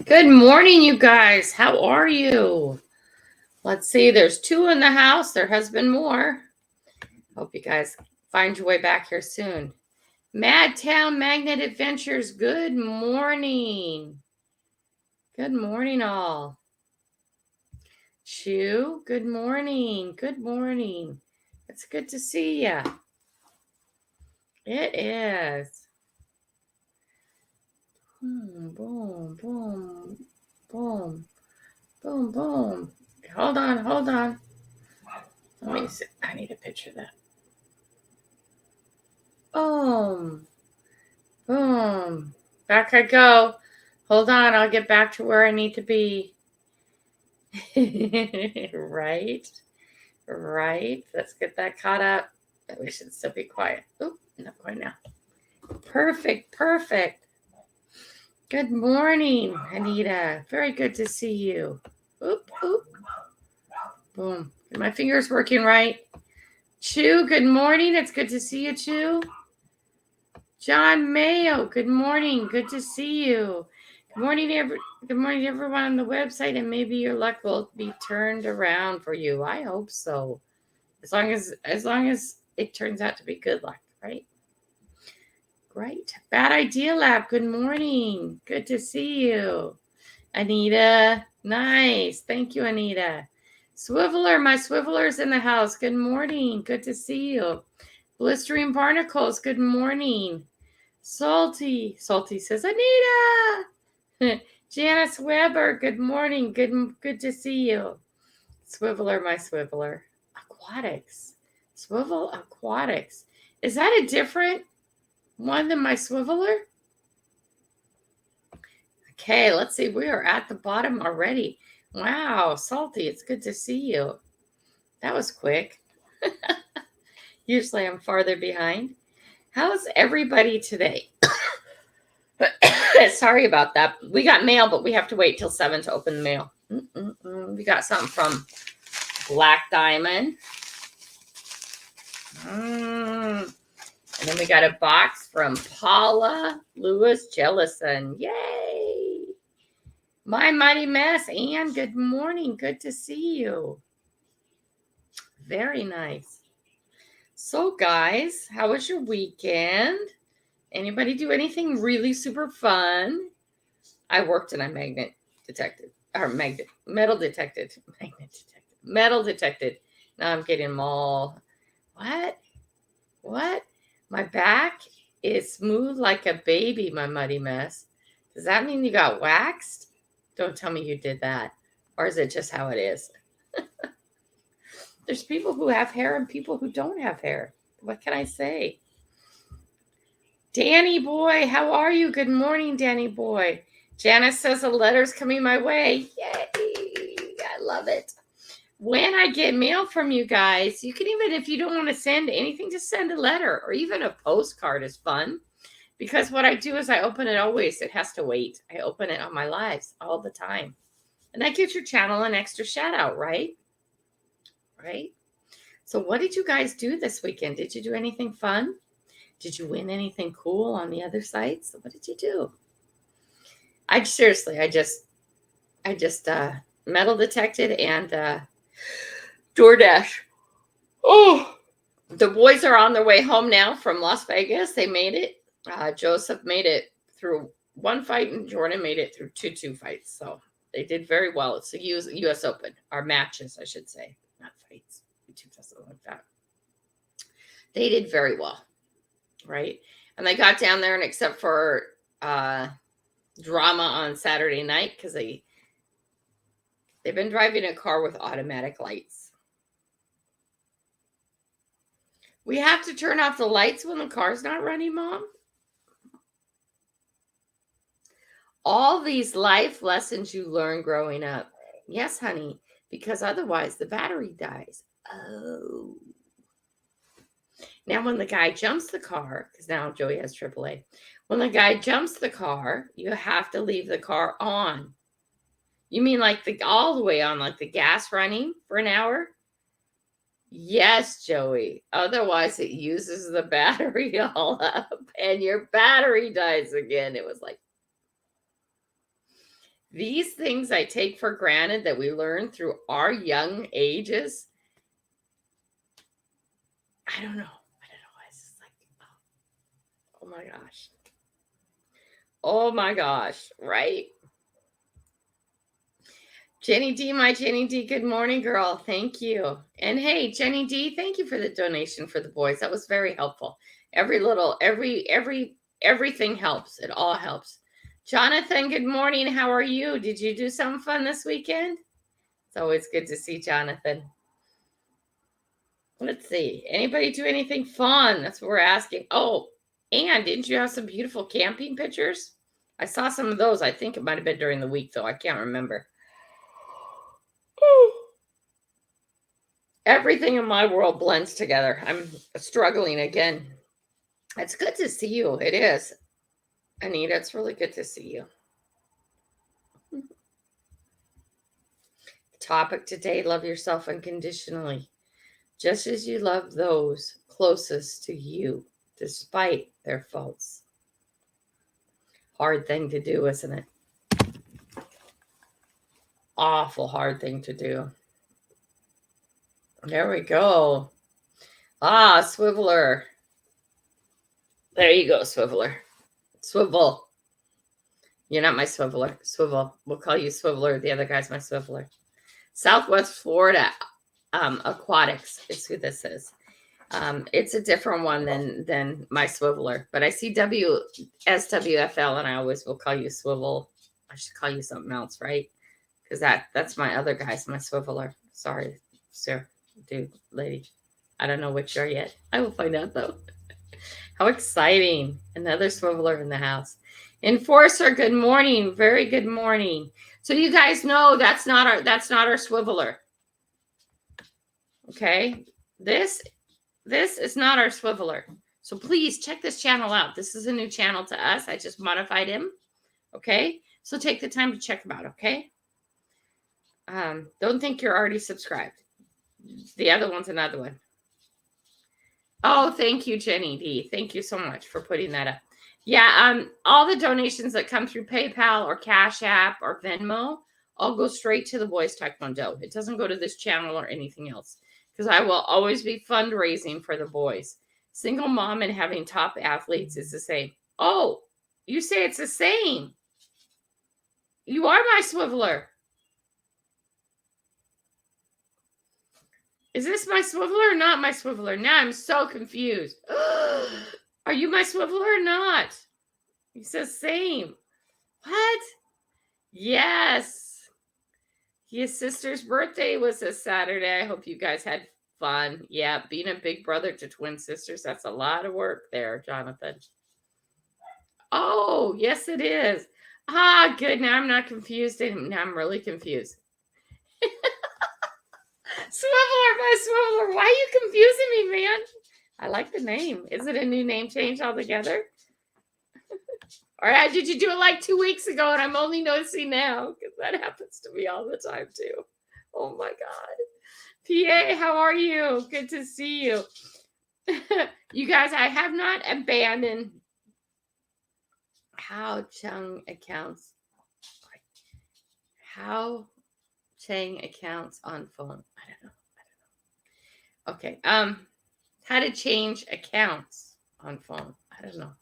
Good morning, you guys. How are you? Let's see. There's two in the house. There has been more. Hope you guys find your way back here soon. Madtown Magnet Adventures. Good morning. Good morning, all. Chew. Good morning. Good morning. It's good to see ya. It is. Boom, boom, boom, boom, boom, boom. Hold on. Let me see. I need a picture of that. Boom. Boom. Back I go. Hold on, I'll get back to where I need to be. Right? Let's get that caught up. We should still be quiet. Oop, not quite now. Perfect. Good morning, Anita. Very good to see you. Oop. Boom. Are my fingers working right? Chew, good morning. It's good to see you, Chew. John Mayo, good morning. Good to see you. Good morning, everyone on the website, and maybe your luck will be turned around for you. I hope so. As long as it turns out to be good luck, right? Great. Bad Idea Lab, good morning. Good to see you. Anita, nice. Thank you, Anita. Swiveler, my Swiveler's in the house. Good morning. Good to see you. Blistering Barnacles, good morning. Salty says, Anita. Janice Weber, good morning. Good to see you. Swiveler, my Swiveler. Aquatics. Swivel Aquatics. Is that a different one than my Swiveler? Okay, let's see. We are at the bottom already. Wow, Salty, it's good to see you. That was quick. Usually I'm farther behind. How's everybody today? Sorry about that. We got mail, but we have to wait till 7 to open the mail. We got something from Black Diamond. And then we got a box from Paula Lewis Jellison. Yay! My Mighty Mess. Anne, good morning. Good to see you. Very nice. So, guys, how was your weekend? Anybody do anything really super fun? I worked and I metal detected. Now I'm getting them all. What? My back is smooth like a baby, my Muddy Mess. Does that mean you got waxed? Don't tell me you did that. Or is it just how it is? There's people who have hair and people who don't have hair. What can I say? Danny boy, how are you? Good morning, Danny boy. Janice says a letter's coming my way. Yay! I love it. When I get mail from you guys, you can even, if you don't want to send anything, just send a letter, or even a postcard is fun. Because what I do is I open it always. It has to wait. I open it on my lives all the time. And that gives your channel an extra shout out, right? Right? So what did you guys do this weekend? Did you do anything fun? Did you win anything cool on the other sites? What did you do? I just metal detected and DoorDash. Oh, the boys are on their way home now from Las Vegas. They made it. Joseph made it through one fight and Jordan made it through two fights. So they did very well. It's the U.S. Open, our matches, I should say, not fights. Like that. They did very well, right? And they got down there, and except for drama on Saturday night, because they've been driving a car with automatic lights. We have to turn off the lights when the car's not running, Mom? All these life lessons you learn growing up. Yes, honey, because otherwise the battery dies. Oh. Now, when the guy jumps the car, because now Joey has AAA, when the guy jumps the car, you have to leave the car on. You mean like all the way on, like the gas running for an hour? Yes, Joey. Otherwise, it uses the battery all up and your battery dies again. It was like, These things I take for granted that we learn through our young ages. I don't know. It's just like, oh my gosh. Oh my gosh, right? Jenny D, my Jenny D, good morning, girl. Thank you. And hey, Jenny D, thank you for the donation for the boys. That was very helpful. Everything helps. It all helps. Jonathan, good morning. How are you? Did you do something fun this weekend? It's always good to see Jonathan. Let's see. Anybody do anything fun? That's what we're asking. Oh, and didn't you have some beautiful camping pictures? I saw some of those. I think it might have been during the week, though. I can't remember. Everything in my world blends together. I'm struggling again. It's good to see you. It is. Anita, it's really good to see you. The topic today, love yourself unconditionally, just as you love those closest to you, despite their faults. Hard thing to do, isn't it? Awful hard thing to do. There we go. Ah, Swiveler. There you go, Swiveler. Swivel. You're not my Swiveler. Swivel. We'll call you Swiveler. The other guy's my Swiveler. Southwest Florida Aquatics is who this is. It's a different one than my Swiveler. But I see SWFL, and I always will call you Swivel. I should call you something else, right? Because that's my other guy's my Swiveler. Sorry, sir, dude, lady. I don't know which you're yet. I will find out, though. How exciting. Another Swiveler in the house. Enforcer, good morning. Very good morning. So you guys know that's not our Swiveler. Okay? This is not our Swiveler. So please check this channel out. This is a new channel to us. I just modified him. Okay? So take the time to check him out, okay? Don't think you're already subscribed. The other one's another one. Oh, thank you, Jenny D. Thank you so much for putting that up. Yeah, all the donations that come through PayPal or Cash App or Venmo all go straight to the Boys Taekwondo. It doesn't go to this channel or anything else because I will always be fundraising for the boys. Single mom and having top athletes is the same. Oh, you say it's the same. You are my Swiveler. Is this my Swiveler or not my Swiveler? Now I'm so confused. Are you my Swiveler or not? He says same. What? Yes. His sister's birthday was this Saturday. I hope you guys had fun. Yeah, being a big brother to twin sisters, that's a lot of work there, Jonathan. Oh, yes, it is. Ah, good. Now I'm not confused. Now I'm really confused. Swiveler, my Swiveler. Why are you confusing me, man? I like the name. Is it a new name change altogether? All right, did you do it like 2 weeks ago and I'm only noticing now? Because that happens to me all the time too. Oh my God. PA, how are you? Good to see you. You guys, I have not abandoned how Chang accounts on phone. I don't know. Okay. How to change accounts on phone. I don't know.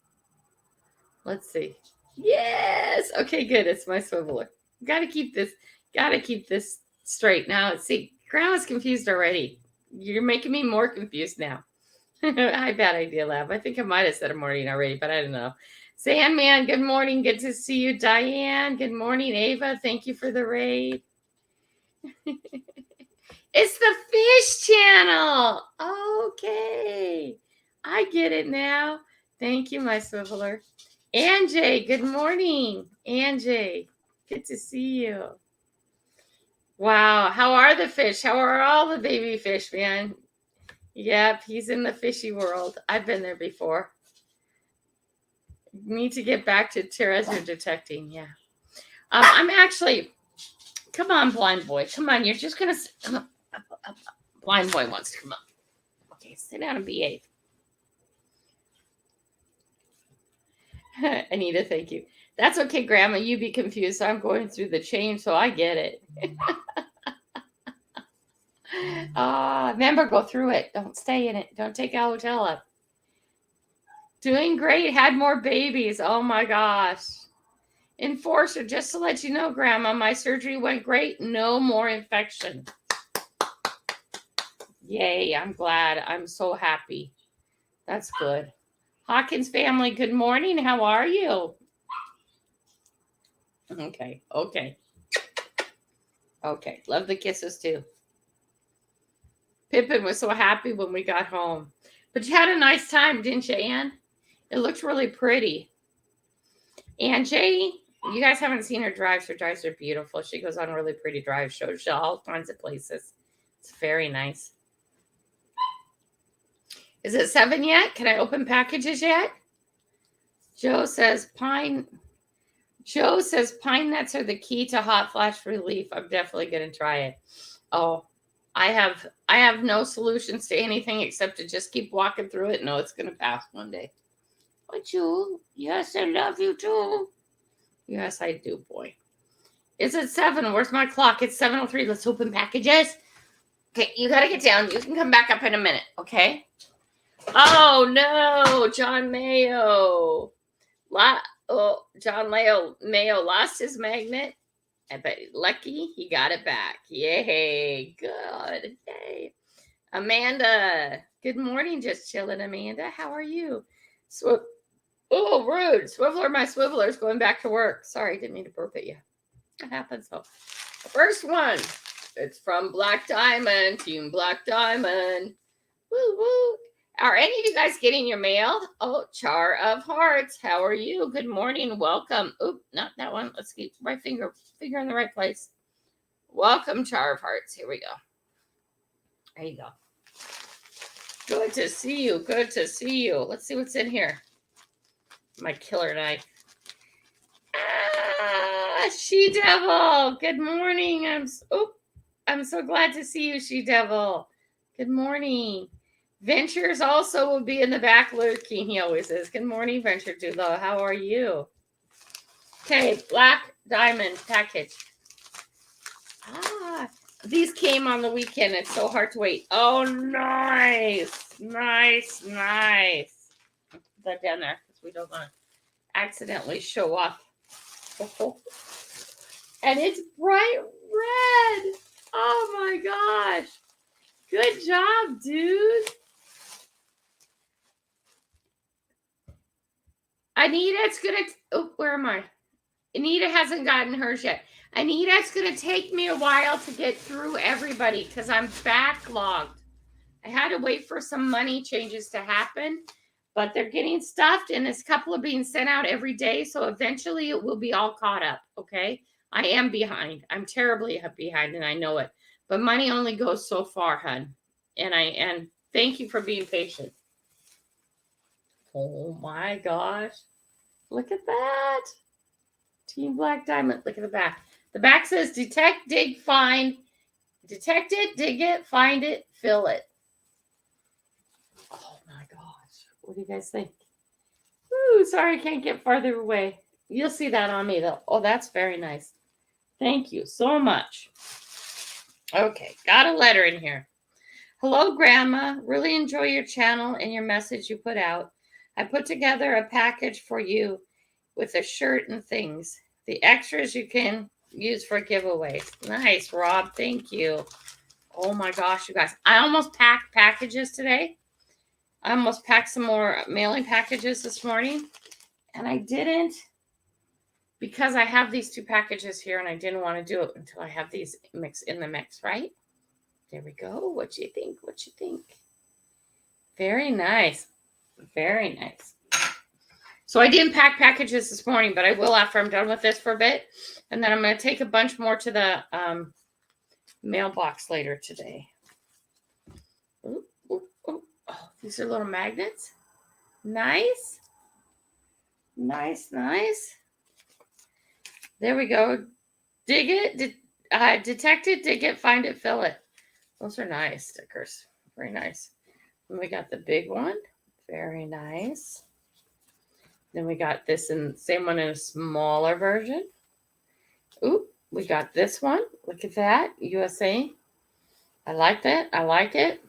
Let's see. Yes. Okay, good. It's my Swiveler. Gotta keep this straight. Now, let's see. Grandma's confused already. You're making me more confused now. Hi, Bad Idea Lab. I think I might have said a morning already, but I don't know. Sandman, good morning. Good to see you. Diane, good morning. Ava, thank you for the raid. It's the fish channel. Okay. I get it now. Thank you, my Swiveler. Angie, good morning. Angie, good to see you. Wow. How are the fish? How are all the baby fish, man? Yep, he's in the fishy world. I've been there before. Need to get back to treasure detecting. Yeah. I'm actually, come on, blind boy. Come on. You're just going to, come on. Blind boy wants to come up. Okay, sit down and behave. Anita, thank you. That's okay, Grandma. You be confused. I'm going through the change, so I get it. Remember, go through it. Don't stay in it. Don't take a hotel up. Doing great. Had more babies. Oh my gosh. Enforcer, just to let you know, Grandma, my surgery went great. No more infection. Yay. I'm glad. I'm so happy. That's good. Hawkins family, good morning. How are you? Okay. Love the kisses too. Pippin was so happy when we got home. But you had a nice time, didn't you, Ann? It looks really pretty. And Jay, you guys haven't seen her drives. Her drives are beautiful. She goes on really pretty drives, shows you all kinds of places. It's very nice. Is it 7 yet? Can I open packages yet? Joe says pine nuts are the key to hot flash relief. I'm definitely going to try it. Oh, I have no solutions to anything except to just keep walking through it. No, it's going to pass one day. Oh, Joe, yes, I love you too. Yes, I do, boy. It's at 7. Where's my clock? It's 7:03. Let's open packages. Okay, you got to get down. You can come back up in a minute, okay? Oh, no, John Mayo. John Mayo lost his magnet. I bet lucky he got it back. Yay, good. Yay. Amanda, good morning. Just chilling, Amanda. How are you? Rude. Swiveler, my swiveler is going back to work. Sorry, didn't mean to burp at you. That happens. So, first one. It's from Black Diamond, Team Black Diamond. Woo, woo. Are any of you guys getting your mail? Oh, Char of Hearts. How are you? Good morning. Welcome. Oop, not that one. Let's keep right finger in the right place. Welcome, Char of Hearts. Here we go. There you go. Good to see you. Good to see you. Let's see what's in here. My killer knife. She-Devil. Good morning. I'm so glad to see you, She-Devil. Good morning. Ventures also will be in the back lurking, he always is. Good morning, Venture Dulo. How are you? Okay, Black Diamond package. These came on the weekend. It's so hard to wait. Oh, nice. Nice. Put that down there because we don't want to accidentally show off. And it's bright red. Oh, my gosh. Good job, dude. Anita's gonna. Where am I? Anita hasn't gotten hers yet. Anita's gonna take me a while to get through everybody because I'm backlogged. I had to wait for some money changes to happen, but they're getting stuffed, and this couple are being sent out every day. So eventually, it will be all caught up. Okay, I am behind. I'm terribly behind, and I know it. But money only goes so far, hun. And thank you for being patient. Oh my gosh. Look at that. Team Black Diamond. Look at the back. The back says detect, dig, find. Detect it, dig it, find it, fill it. Oh my gosh. What do you guys think? Ooh, sorry I can't get farther away. You'll see that on me though. Oh, that's very nice. Thank you so much. Okay, got a letter in here. Hello, Grandma. Really enjoy your channel and your message you put out. I put together a package for you with a shirt and things. The extras you can use for giveaways. Nice, Rob. Thank you. Oh my gosh, you guys. I almost packed packages today. I almost packed some more mailing packages this morning. And I didn't because I have these 2 packages here and I didn't want to do it until I have these in the mix, right? There we go. What you think? Very nice. Very nice. So I didn't pack packages this morning, but I will after I'm done with this for a bit. And then I'm going to take a bunch more to the mailbox later today. Ooh. Oh, these are little magnets. Nice. There we go. Dig it, detect it, dig it, find it, fill it. Those are nice stickers. Very nice. And we got the big one. Very nice. Then we got this in same one in a smaller version. Ooh, we got this one. Look at that. USA. I like that. I like it.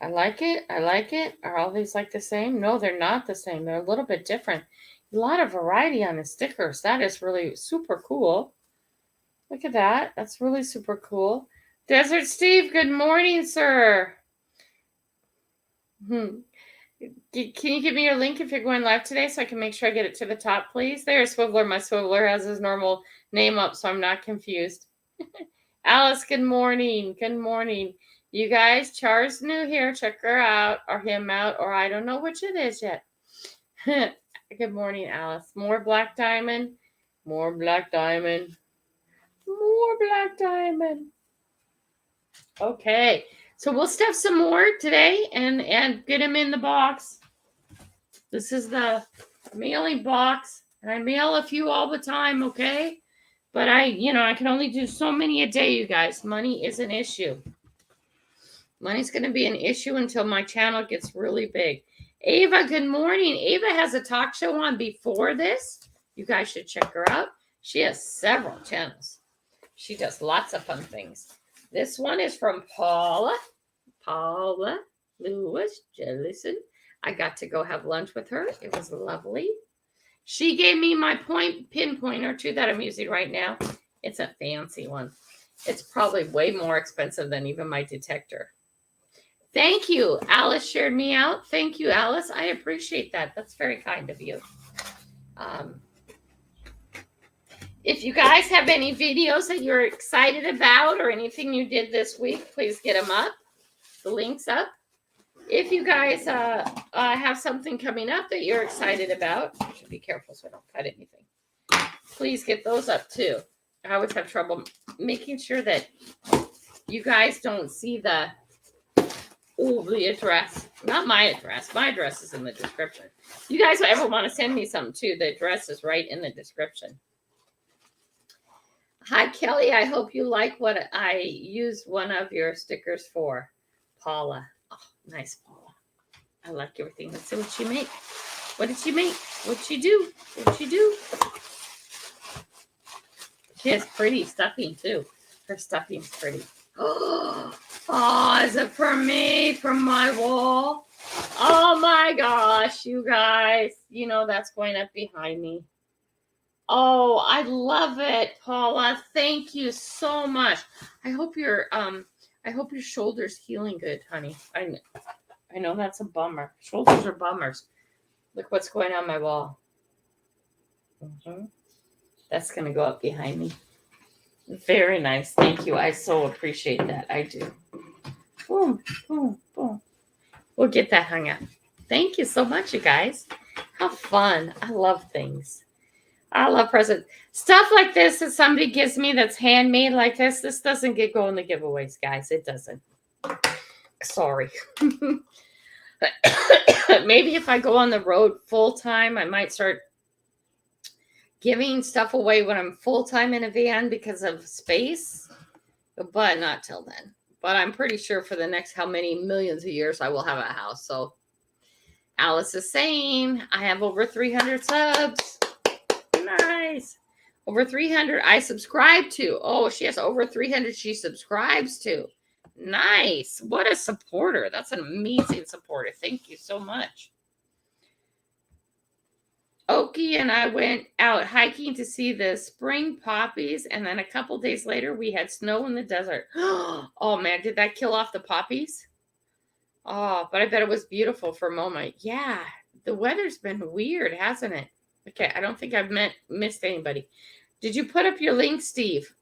I like it. I like it. Are all these like the same? No, they're not the same. They're a little bit different. A lot of variety on the stickers. That is really super cool. Look at that. That's really super cool. Desert Steve, good morning, sir. Can you give me your link if you're going live today so I can make sure I get it to the top, please? There's Swiveler. My Swiveler has his normal name up, so I'm not confused. Alice, good morning. Good morning. You guys, Char's new here. Check her out or him out, or I don't know which it is yet. Good morning, Alice. More black diamond. More black diamond. More black diamond. Okay. So we'll stuff some more today and get them in the box. This is the mailing box. And I mail a few all the time, okay? But I can only do so many a day, you guys. Money is an issue. Money's going to be an issue until my channel gets really big. Ava, good morning. Ava has a talk show on before this. You guys should check her out. She has several channels. She does lots of fun things. This one is from Paula Lewis Jellison. I got to go have lunch with her. It was lovely. She gave me my pinpointer too that I'm using right now. It's a fancy one. It's probably way more expensive than even my detector. Thank you. Alice shared me out. Thank you, Alice. I appreciate that. That's very kind of you. If you guys have any videos that you're excited about or anything you did this week, please get them up. The link's up. If you guys have something coming up that you're excited about, I should be careful so I don't cut anything. Please get those up too. I always have trouble making sure that you guys don't see the address. Not my address. My address is in the description. You guys ever want to send me something too, the address is right in the description. Hi, Kelly. I hope you like what I used one of your stickers for. Paula. Oh, nice, Paula. I like everything. Let's see what she make. What did she make? What'd she do? What'd she do? She has pretty stuffing, too. Her stuffing's pretty. Oh, is it for me? From my wall? Oh, my gosh, you guys. You know that's going up behind me. Oh, I love it, Paula. Thank you so much. I hope your shoulder's healing good, honey. I know that's a bummer. Shoulders are bummers. Look what's going on my wall. That's gonna go up behind me. Very nice. Thank you. I so appreciate that. I do. Boom, boom, boom. We'll get that hung up. Thank you so much, you guys. How fun. I love things. I love presents. Stuff like this that somebody gives me that's handmade like this. This doesn't go in the giveaways, guys. It doesn't. Sorry. Maybe if I go on the road full time, I might start giving stuff away when I'm full time in a van because of space. But not till then. But I'm pretty sure for the next how many millions of years I will have a house. So Alice is saying I have over 300 subs. Nice. Over 300 I subscribe to. Oh, she has over 300 she subscribes to. Nice. What a supporter. That's an amazing supporter. Thank you so much. Oki and I went out hiking to see the spring poppies, and then a couple days later we had snow in the desert. Oh man, did that kill off the poppies? Oh, but I bet it was beautiful for a moment. Yeah, the weather's been weird, hasn't it? Okay, I don't think I've missed anybody. Did you put up your link, Steve?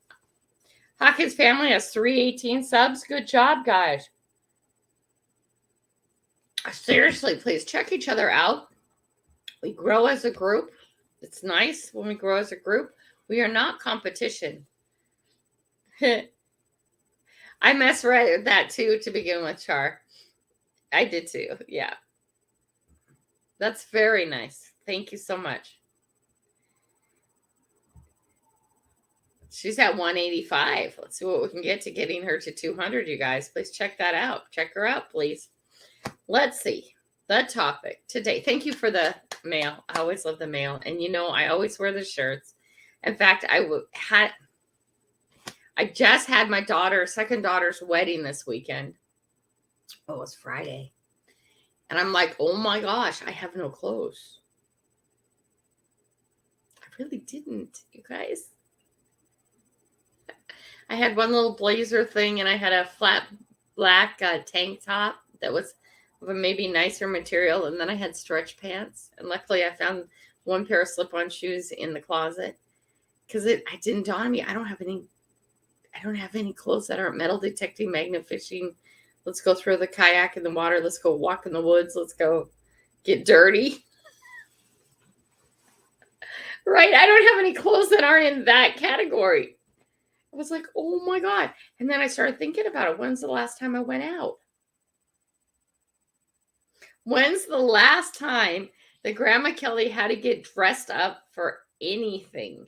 Hawkins family has 318 subs. Good job, guys. Seriously, please check each other out. We grow as a group. It's nice when we grow as a group. We are not competition. I mess right with that too to begin with, Char. I did too. Yeah. That's very nice. Thank you so much. She's at 185. Let's see what we can get to getting her to 200, you guys. Please check that out. Check her out, please. Let's see. The topic today. Thank you for the mail. I always love the mail. And I always wear the shirts. In fact, I just had my second daughter's wedding this weekend. Oh, it was Friday. And I'm like, oh my gosh, I have no clothes. I really didn't, you guys. I had one little blazer thing, and I had a flat black tank top that was of a maybe nicer material, and then I had stretch pants. And luckily, I found one pair of slip-on shoes in the closet because it didn't dawn on me. I don't have any clothes that aren't metal detecting, magnet fishing. Let's go throw the kayak in the water. Let's go walk in the woods. Let's go get dirty. Right? I don't have any clothes that aren't in that category. I was like, oh my God. And then I started thinking about it. When's the last time I went out? When's the last time that Grandma Kelly had to get dressed up for anything?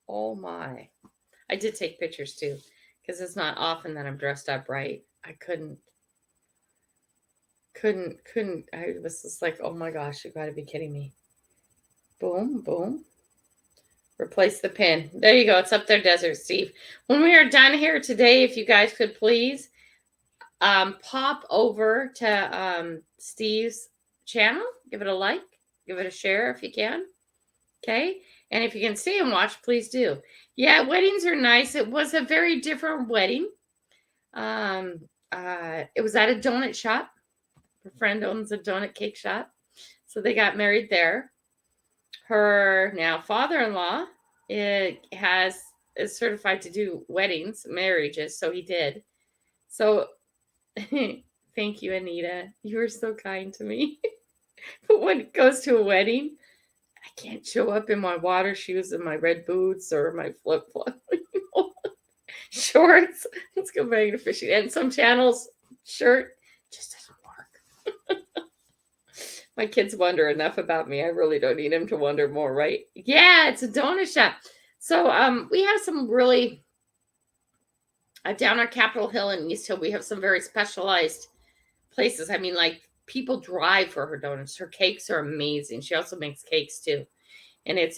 Oh my. I did take pictures too, because it's not often that I'm dressed up right. I couldn't. I was just like, oh my gosh, you gotta be kidding me. Boom, boom. Replace the pin. There you go. It's up there, Desert Steve. When we are done here today, if you guys could please pop over to Steve's channel. Give it a like. Give it a share if you can. Okay? And if you can stay and watch, please do. Yeah, weddings are nice. It was a very different wedding. It was at a donut shop. Her friend owns a donut cake shop. So they got married there. Her now father-in-law is certified to do weddings, marriages, so he did. So thank you, Anita. You were so kind to me. But when it goes to a wedding, I can't show up in my water shoes and my red boots or my flip-flop shorts. Let's go back to fishing. And some channels shirt just doesn't work. My kids wonder enough about me. I really don't need them to wonder more, right? Yeah, it's a donut shop. So we have some really down on Capitol Hill and East Hill, we have some very specialized places. I mean, like people drive for her donuts. Her cakes are amazing. She also makes cakes too. And it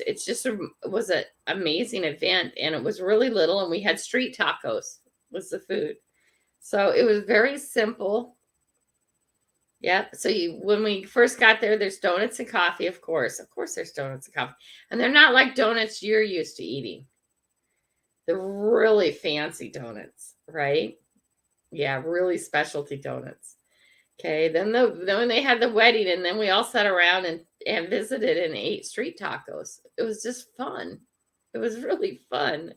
was an amazing event, and it was really little, and we had street tacos was the food. So it was very simple. Yep. So when we first got there, there's donuts and coffee, of course. Of course there's donuts and coffee. And they're not like donuts you're used to eating. They're really fancy donuts, right? Yeah, really specialty donuts. Okay. Then when they had the wedding, and then we all sat around and visited and ate street tacos. It was just fun. It was really fun.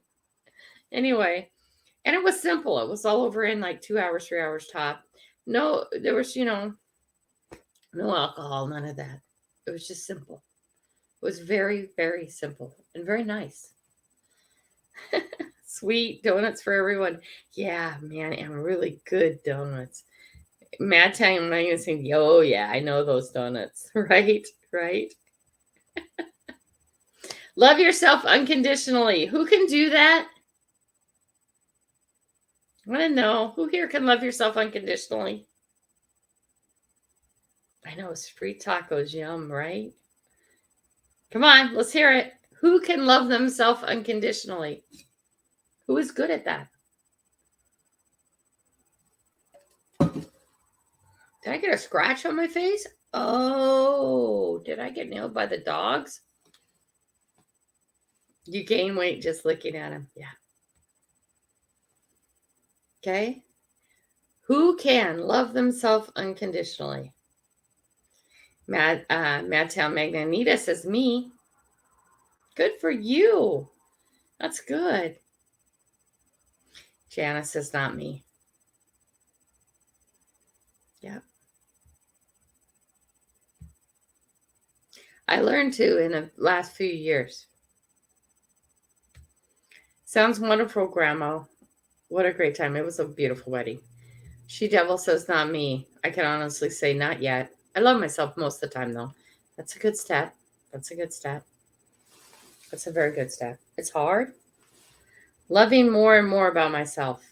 Anyway, and it was simple. It was all over in like 2 hours, 3 hours top. No, there was, no alcohol, none of that. It was just simple. It was very, very simple and very nice. Sweet donuts for everyone. Yeah, man, and really good donuts. Mad Time, I'm not even saying, oh, yeah, I know those donuts. Right? Right? Love yourself unconditionally. Who can do that? I want to know who here can love yourself unconditionally. I know, street tacos, yum, right? Come on, let's hear it. Who can love themselves unconditionally? Who is good at that? Did I get a scratch on my face? Oh, did I get nailed by the dogs? You gain weight just looking at them. Yeah. Okay. Who can love themselves unconditionally? Madtown Magnanita says me. Good for you. That's good. Janice says not me. Yep. I learned to in the last few years. Sounds wonderful, Grandma. What a great time. It was a beautiful wedding. She Devil says not me. I can honestly say not yet. I love myself most of the time, though. That's a good step. That's a good step. That's a very good step. It's hard. Loving more and more about myself.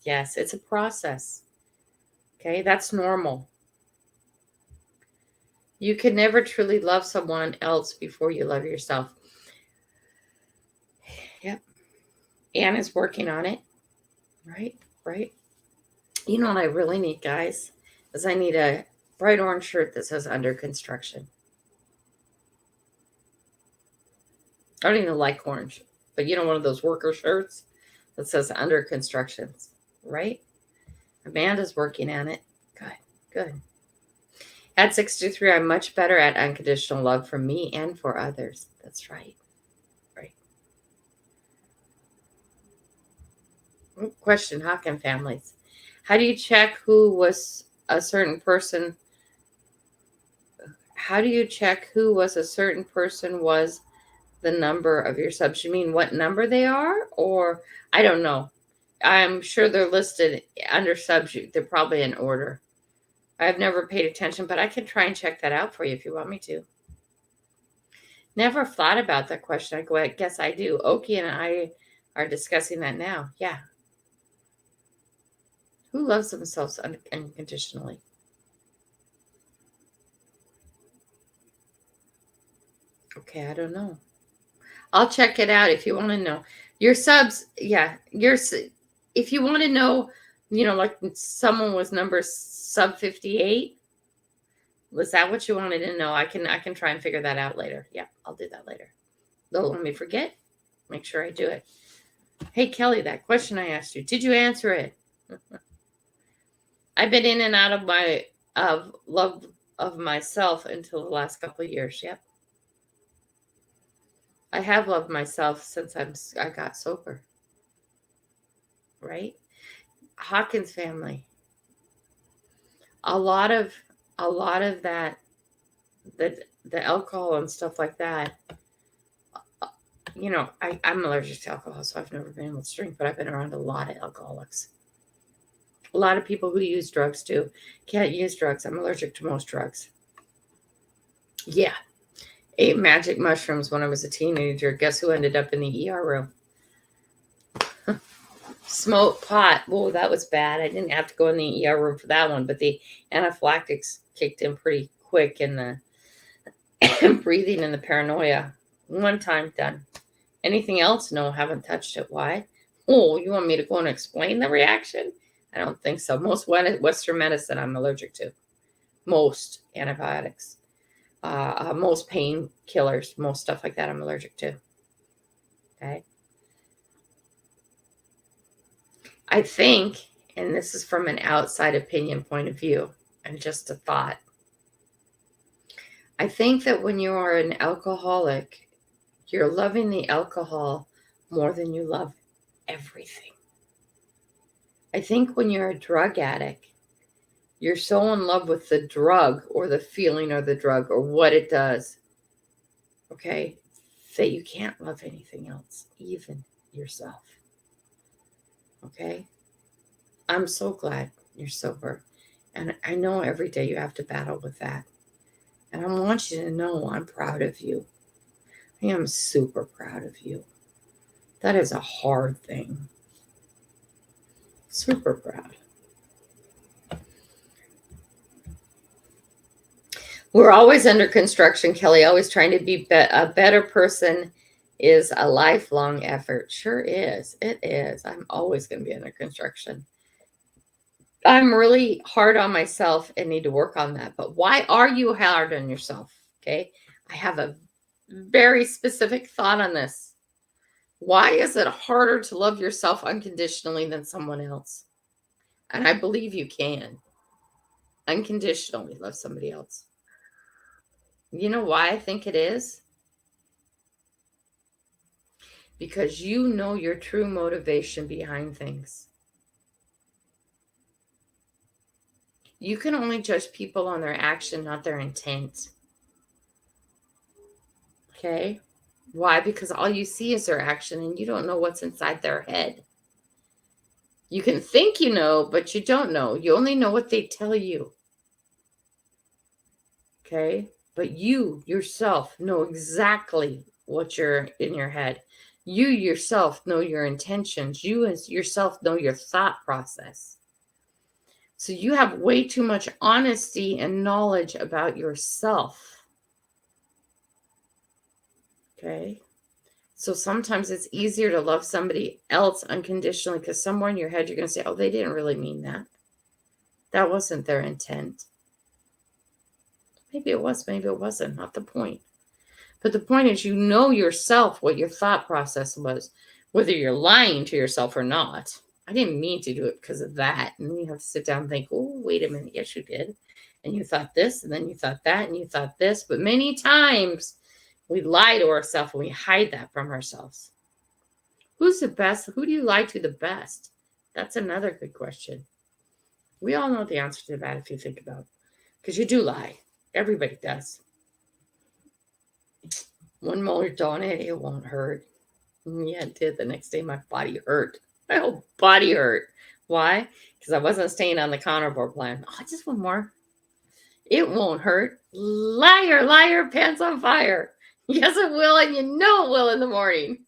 Yes, it's a process. Okay, that's normal. You can never truly love someone else before you love yourself. Yep. Anna's working on it. Right? Right? You know what I really need, guys? Is I need a bright orange shirt that says under construction. I don't even like orange, but you know, one of those worker shirts that says under construction, right? Amanda's working on it. Good, good. At 63, I'm much better at unconditional love for me and for others. That's right. Right. Question, Hawken families. How do you check who was a certain person? How do you check who was a certain person was the number of your subs? You mean what number they are? Or I don't know. I'm sure they're listed under subs. They're probably in order. I've never paid attention, but I can try and check that out for you if you want me to. Never thought about that question. I guess I do. Oki and I are discussing that now. Yeah. Who loves themselves unconditionally? Okay, I don't know. I'll check it out if you want to know. Your subs, yeah. If you want to know, like someone was number sub 58. Was that what you wanted to know? I can try and figure that out later. Yeah, I'll do that later. Don't let me forget. Make sure I do it. Hey, Kelly, that question I asked you, did you answer it? I've been in and out of my love of myself until the last couple of years. Yep. I have loved myself since I got sober. Right? Hawkins family. A lot of that, the alcohol and stuff like that. I'm allergic to alcohol, so I've never been able to drink, but I've been around a lot of alcoholics. A lot of people who use drugs too. Can't use drugs. I'm allergic to most drugs. Yeah. Ate magic mushrooms when I was a teenager. Guess who ended up in the ER room? Smoked pot. Whoa, that was bad. I didn't have to go in the ER room for that one, but the anaphylactics kicked in pretty quick, and the breathing and the paranoia. One time done. Anything else? No, haven't touched it. Why? Oh, you want me to go and explain the reaction? I don't think so. Most Western medicine I'm allergic to. Most antibiotics. Most painkillers. Most stuff like that I'm allergic to. Okay. I think, and this is from an outside opinion point of view, and just a thought. I think that when you are an alcoholic, you're loving the alcohol more than you love everything. I think when you're a drug addict, you're so in love with the drug or the feeling of the drug or what it does, okay, that you can't love anything else, even yourself. Okay? I'm so glad you're sober. And I know every day you have to battle with that. And I want you to know I'm proud of you. I am super proud of you. That is a hard thing. Super proud. We're always under construction, Kelly. Always trying to be a better person is a lifelong effort. Sure is. It is. I'm always going to be under construction. I'm really hard on myself and need to work on that. But why are you hard on yourself? Okay. I have a very specific thought on this. Why is it harder to love yourself unconditionally than someone else? And I believe you can unconditionally love somebody else. You know why I think it is? Because you know your true motivation behind things. You can only judge people on their action, not their intent. Okay? Why? Because all you see is their action and you don't know what's inside their head. You can think you know, but you don't know. You only know what they tell you. Okay? But you yourself know exactly what you're in your head. You yourself know your intentions. You as yourself know your thought process. So you have way too much honesty and knowledge about yourself. Okay. So sometimes it's easier to love somebody else unconditionally because somewhere in your head you're going to say, oh, they didn't really mean that. That wasn't their intent. Maybe it was, maybe it wasn't. Not the point. But the point is, you know yourself what your thought process was, whether you're lying to yourself or not. I didn't mean to do it because of that. And then you have to sit down and think, oh, wait a minute. Yes, you did. And you thought this, and then you thought that, and you thought this. But many times we lie to ourselves and we hide that from ourselves. Who's the best? Who do you lie to the best? That's another good question. We all know the answer to that if you think about it. Because you do lie. Everybody does. One more donut, it won't hurt. Yeah, it did. The next day, my body hurt. My whole body hurt. Why? Because I wasn't staying on the carnivore plan. Oh, just one more. It won't hurt. Liar, liar, pants on fire. Yes, it will, and you know it will in the morning.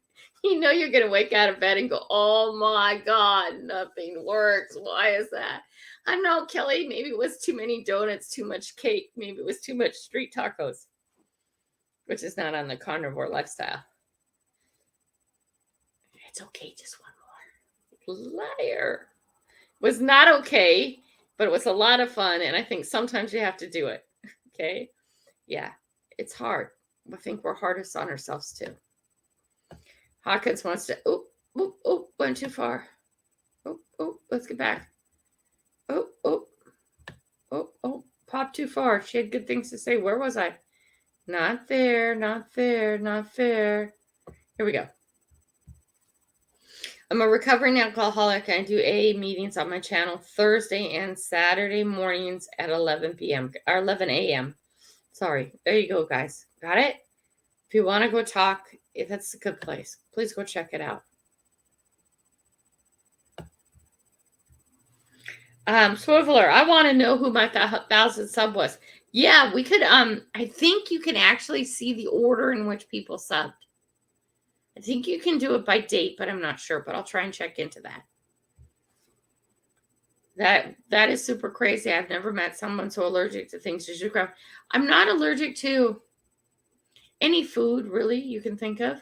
You know you're going to wake out of bed and go, oh my God, nothing works. Why is that? I know, Kelly, maybe it was too many donuts, too much cake. Maybe it was too much street tacos, which is not on the carnivore lifestyle. It's okay, just one more. Liar. It was not okay, but it was a lot of fun, and I think sometimes you have to do it. Okay? Yeah, it's hard. I think we're hardest on ourselves too. Hawkins wants to, went too far. Let's get back. Popped too far. She had good things to say. Where was I? Not there, not there, not fair. Here we go. I'm a recovering alcoholic. I do AA meetings on my channel Thursday and Saturday mornings at 11 p.m. or 11 a.m. Sorry. There you go, guys. Got it? If you want to go talk, if that's a good place, please go check it out. Swiveler, I want to know who my 1,000 sub was. Yeah, we could, I think you can actually see the order in which people subbed. I think you can do it by date, but I'm not sure, but I'll try and check into that. That is super crazy. I've never met someone so allergic to things as you grow. I'm not allergic to any food, really, you can think of.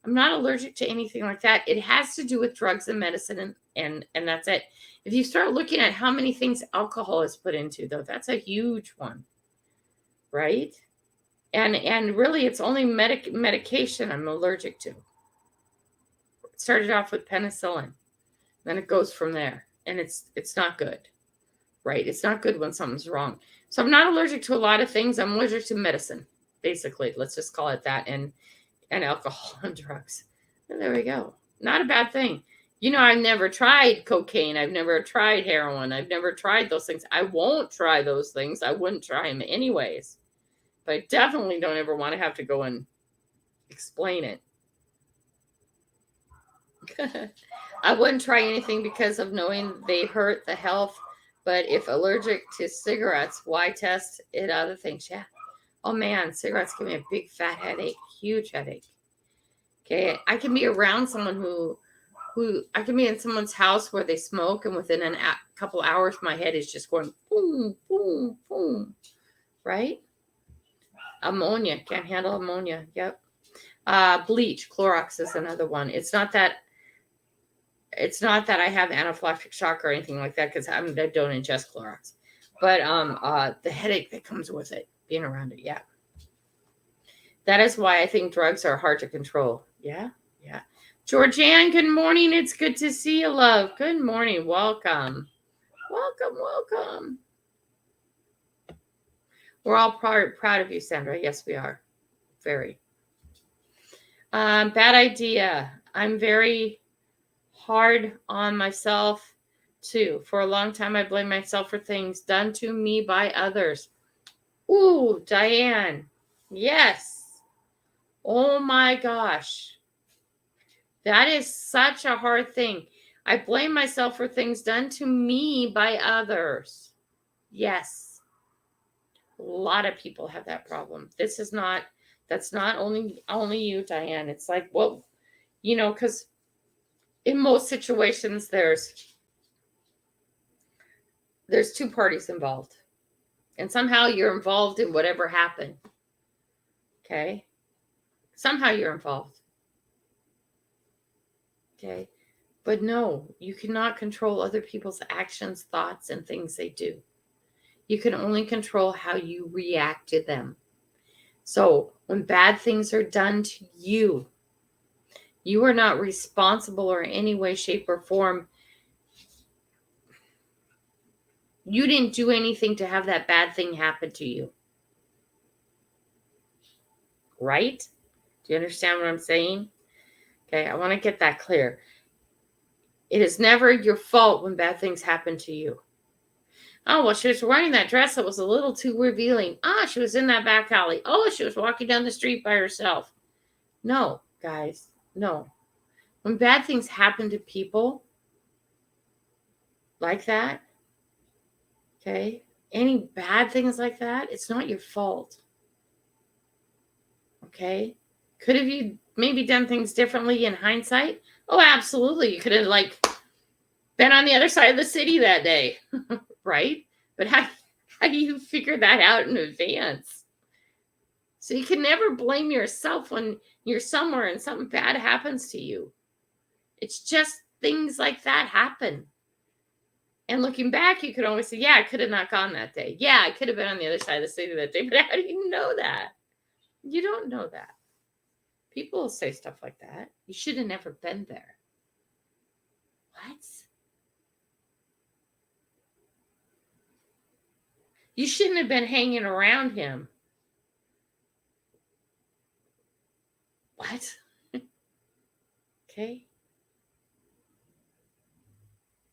I'm not allergic to anything like that. It has to do with drugs and medicine, and that's it. If you start looking at how many things alcohol is put into, though, that's a huge one, right? And really, it's only medication I'm allergic to. It started off with penicillin, then it goes from there, and it's not good, right? It's not good when something's wrong. So I'm not allergic to a lot of things. I'm allergic to medicine, basically. Let's just call it that, and alcohol and drugs. And there we go. Not a bad thing. You know, I've never tried cocaine. I've never tried heroin. I've never tried those things. I won't try those things. I wouldn't try them anyways. But I definitely don't ever want to have to go and explain it. I wouldn't try anything because of knowing they hurt the health. But if allergic to cigarettes, why test it other things? Yeah. Oh man, cigarettes give me a big fat headache, huge headache. Okay, I can be around someone who I can be in someone's house where they smoke, and within a couple hours, my head is just going boom, boom, boom. Right? Ammonia, can't handle ammonia. Yep. Bleach, Clorox is another one. It's not that I have anaphylactic shock or anything like that because I don't ingest Clorox, but the headache that comes with it, being around it, yeah. That is why I think drugs are hard to control. Yeah. Georgianne, good morning. It's good to see you, love. Good morning. Welcome. We're all proud of you, Sandra. Yes, we are. Very. Bad idea. I'm very hard on myself, too. For a long time, I blamed myself for things done to me by others. Ooh, Diane. Yes. Oh, my gosh. That is such a hard thing. I blame myself for things done to me by others. Yes. A lot of people have that problem. That's not only you, Diane. It's like, well, you know, because in most situations, there's there's two parties involved. And somehow you're involved in whatever happened. Okay? Somehow you're involved. Okay? But no, you cannot control other people's actions, thoughts, and things they do. You can only control how you react to them. So when bad things are done to you, you are not responsible or in any way, shape, or form. You didn't do anything to have that bad thing happen to you. Right? Do you understand what I'm saying? Okay, I want to get that clear. It is never your fault when bad things happen to you. Oh, well, she was wearing that dress that was a little too revealing. She was in that back alley. Oh, she was walking down the street by herself. No, guys, no. When bad things happen to people like that, okay, any bad things like that, it's not your fault. Okay? Could have you maybe done things differently in hindsight? Oh, absolutely. You could have been on the other side of the city that day, right? But how do you figure that out in advance? So you can never blame yourself when you're somewhere and something bad happens to you. It's just things like that happen. And looking back, you could always say, yeah, I could have not gone that day. Yeah, I could have been on the other side of the city that day. But how do you know that? You don't know that. People will say stuff like that. You should have never been there. What? You shouldn't have been hanging around him. What? Okay.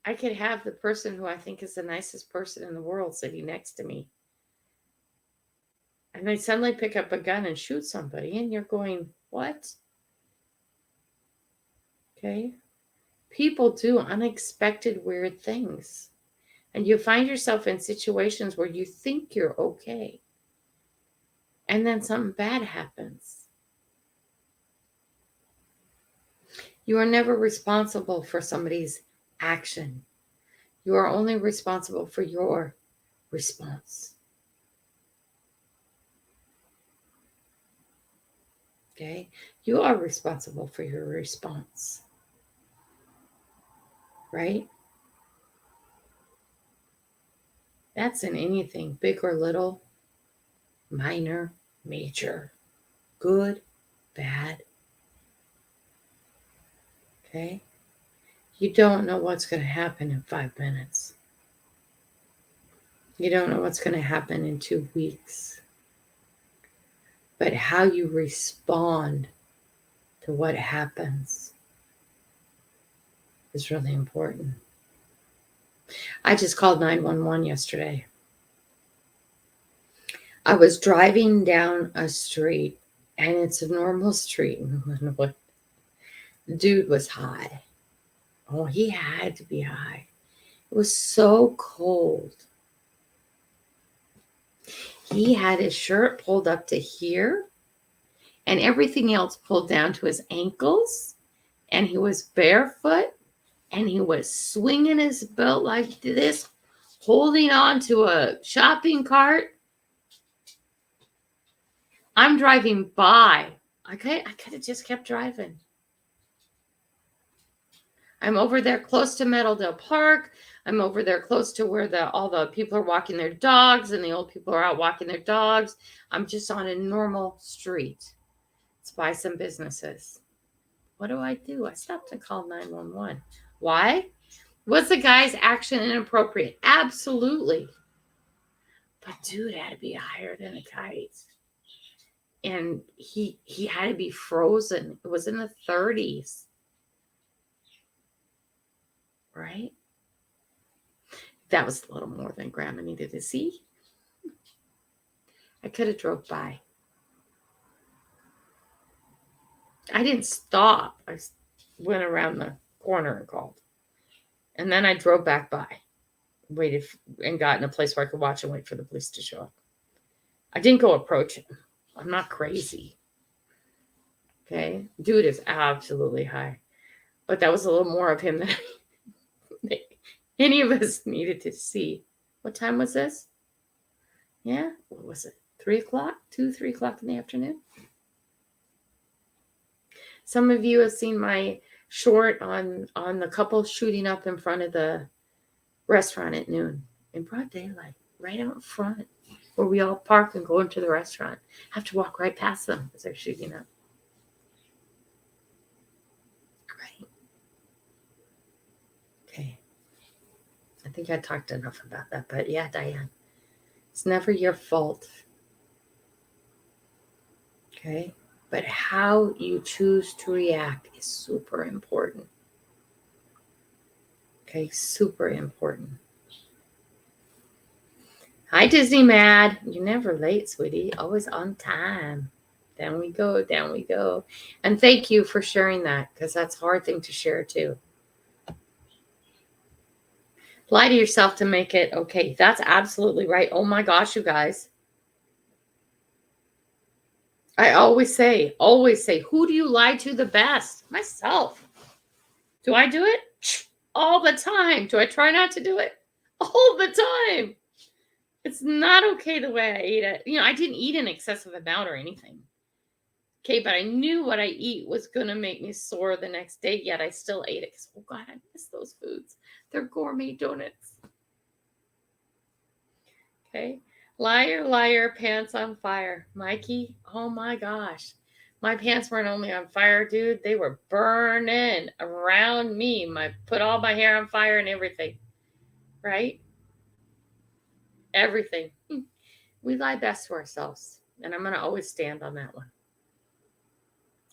I could have the person who I think is the nicest person in the world sitting next to me. And they suddenly pick up a gun and shoot somebody, and you're going, what? Okay. People do unexpected, weird things. And you find yourself in situations where you think you're okay. And then something bad happens. You are never responsible for somebody's action. You are only responsible for your response. Okay? You are responsible for your response. Right? That's in anything, big or little, minor, major, good, bad. Okay? You don't know what's going to happen in 5 minutes. You don't know what's going to happen in 2 weeks. But how you respond to what happens is really important. I just called 911 yesterday. I was driving down a street, and it's a normal street. Dude was high. Oh, he had to be high. It was so cold. He had his shirt pulled up to here and everything else pulled down to his ankles. And he was barefoot and he was swinging his belt like this, holding on to a shopping cart. I'm driving by. Okay, I could have just kept driving. I'm over there close to Meadowdale Park. I'm over there close to where all the people are walking their dogs and the old people are out walking their dogs. I'm just on a normal street. It's by some businesses. What do? I stopped and called 911. Why? Was the guy's action inappropriate? Absolutely. But dude had to be higher than a kite. And he had to be frozen. It was in the 30s. Right? That was a little more than Grandma needed to see. I could have drove by. I didn't stop. I went around the corner and called. And then I drove back by, waited, and got in a place where I could watch and wait for the police to show up. I didn't go approach him. I'm not crazy. Okay? Dude is absolutely high. But that was a little more of him than any of us needed to see. What time was this? Yeah, what was it? 3 o'clock? 2, 3 o'clock in the afternoon? Some of you have seen my short on the couple shooting up in front of the restaurant at noon in broad daylight, right out in front where we all park and go into the restaurant. Have to walk right past them as they're shooting up. Great. Okay. I think I talked enough about that, but yeah, Diane, it's never your fault. Okay. But how you choose to react is super important. Okay, super important. Hi, Disney Mad. You're never late, sweetie. Always on time. Down we go, down we go. And thank you for sharing that, because that's a hard thing to share too. Lie to yourself to make it okay. That's absolutely right. Oh my gosh, you guys. I always say, who do you lie to the best? Myself. Do I do it? All the time. Do I try not to do it? All the time. It's not okay the way I eat it. I didn't eat an excessive amount or anything. Okay, but I knew what I eat was going to make me sore the next day, yet I still ate it because, oh God, I miss those foods. They're gourmet donuts. Okay. Liar, liar, pants on fire. Mikey, oh my gosh. My pants weren't only on fire, dude. They were burning around me. Put all my hair on fire and everything. Right? Everything. We lie best to ourselves. And I'm going to always stand on that one.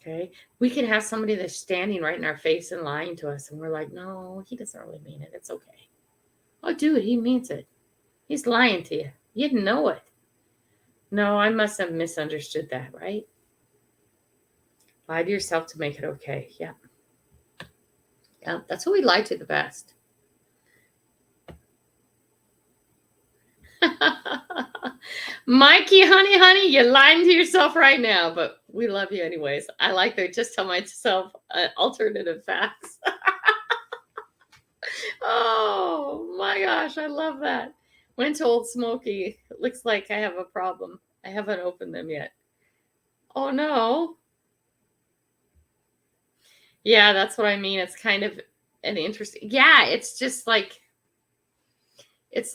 Okay. We can have somebody that's standing right in our face and lying to us. And we're like, no, he doesn't really mean it. It's okay. Oh, dude, he means it. He's lying to you. You didn't know it. No, I must have misunderstood that, right? Lie to yourself to make it okay. Yeah. Yeah, that's who we lie to the best. Mikey, honey, you're lying to yourself right now, but we love you anyways. I like to just tell myself alternative facts. Oh my gosh, I love that. Went to Old Smoky. It looks like I have a problem. I haven't opened them yet. Oh no. Yeah, that's what I mean. It's kind of an interesting. Yeah, it's just like it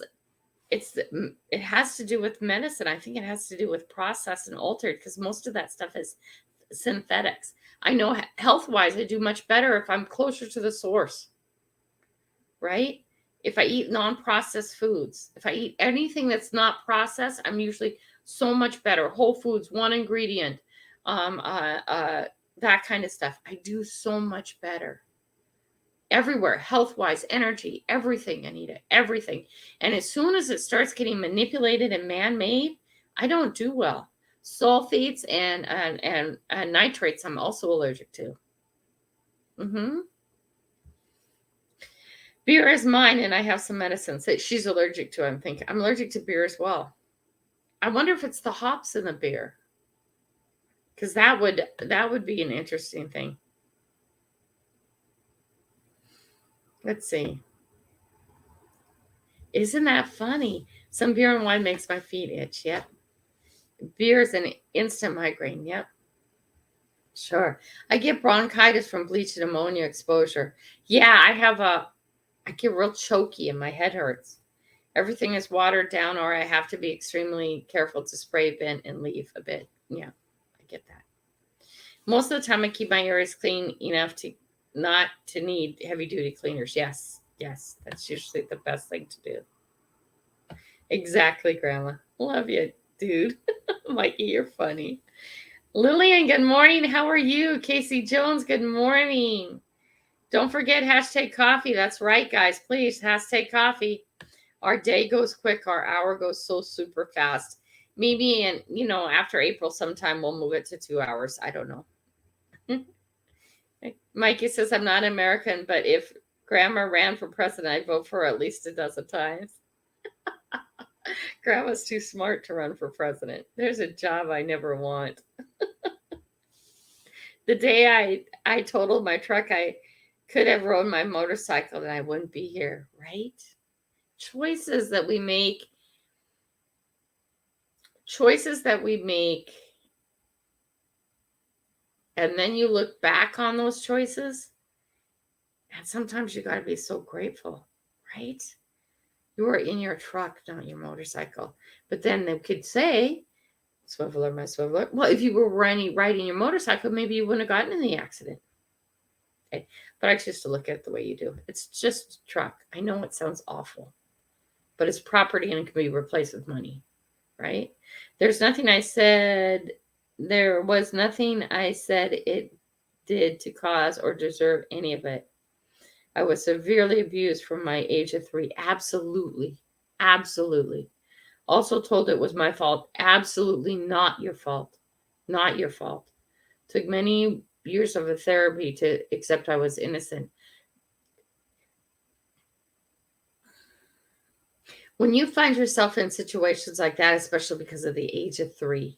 has to do with medicine. I think it has to do with processed and altered, because most of that stuff is synthetics. I know health-wise, I do much better if I'm closer to the source, right? If I eat non-processed foods, if I eat anything that's not processed, I'm usually so much better. Whole foods, one ingredient, that kind of stuff. I do so much better. Everywhere, health-wise, energy, everything, Anita, everything. And as soon as it starts getting manipulated and man-made, I don't do well. Sulfates and nitrates, I'm also allergic to. Beer is mine, and I have some medicines that she's allergic to. I'm allergic to beer as well. I wonder if it's the hops in the beer, because that would be an interesting thing. Let's see. Isn't that funny? Some beer and wine makes my feet itch. Yep. Beer is an instant migraine. Yep. Sure. I get bronchitis from bleach and ammonia exposure. Yeah, I get real choky and my head hurts. Everything is watered down, or I have to be extremely careful to spray, vent, and leave a bit. Yeah, I get that. Most of the time I keep my areas clean enough to not to need heavy duty cleaners. Yes. That's usually the best thing to do. Exactly, Grandma. Love you, dude. Mikey, you're funny. Lillian, good morning. How are you? Casey Jones, good morning. Don't forget #coffee. That's right, guys. Please, #coffee. Our day goes quick. Our hour goes so super fast. Maybe after April sometime we'll move it to 2 hours. I don't know. Mikey says, I'm not American, but if Grandma ran for president, I'd vote for her at least a dozen times. Grandma's too smart to run for president. There's a job I never want. The day I totaled my truck, I could have rode my motorcycle and I wouldn't be here, right? choices that we make, and then you look back on those choices, and sometimes you got to be so grateful, right? You were in your truck, not your motorcycle. But then they could say, swiveler, my swiveler. Well, if you were riding your motorcycle, maybe you wouldn't have gotten in the accident. Okay. But I choose to look at it the way you do. It's just a truck. I know it sounds awful, but it's property and it can be replaced with money, right? There was nothing I said it did to cause or deserve any of it. I was severely abused from my age of 3. Absolutely. Absolutely. Also told it was my fault. Absolutely not your fault. Not your fault. Took many years of a therapy to accept I was innocent. When you find yourself in situations like that, especially because of the age of 3,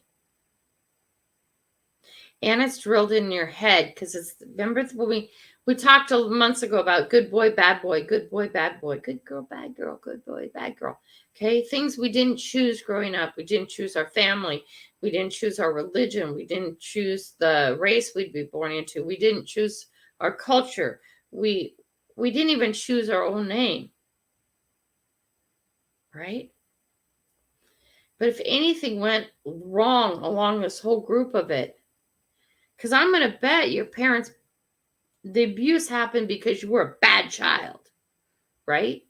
and it's drilled in your head, because remember when we talked months ago about good boy, bad boy, good boy, bad boy, good girl, bad girl, good boy, bad girl. Okay, things we didn't choose growing up. We didn't choose our family. We didn't choose our religion. We didn't choose the race we'd be born into. We didn't choose our culture. We didn't even choose our own name. Right? But if anything went wrong along this whole group of it, because I'm going to bet your parents, the abuse happened because you were a bad child, right?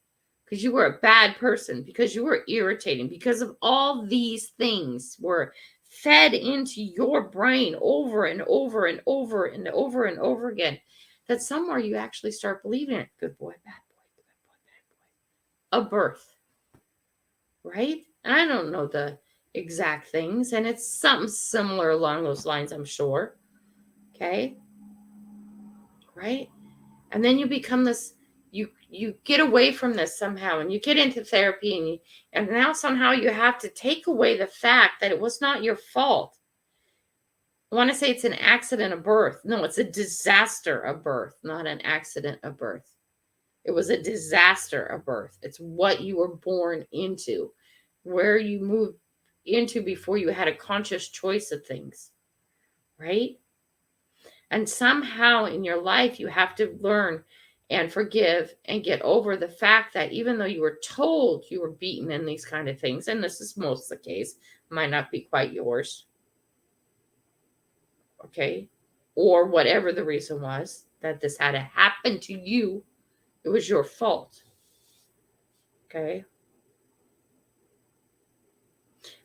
Because you were a bad person, because you were irritating, because of all these things were fed into your brain over and over and over and over and over again, that somewhere you actually start believing it. Good boy, bad boy, good boy, bad boy. A birth, right? And I don't know the exact things, and it's something similar along those lines, I'm sure. Okay? Right? And then you become this, you get away from this somehow, and you get into therapy, and now somehow you have to take away the fact that it was not your fault. I want to say it's an accident of birth. No, it's a disaster of birth, not an accident of birth. It was a disaster of birth. It's what you were born into, where you moved into before you had a conscious choice of things, right? And somehow in your life, you have to learn and forgive and get over the fact that even though you were told you were beaten in these kind of things, and this is most the case, might not be quite yours, okay? Or whatever the reason was that this had to happen to you, it was your fault, okay?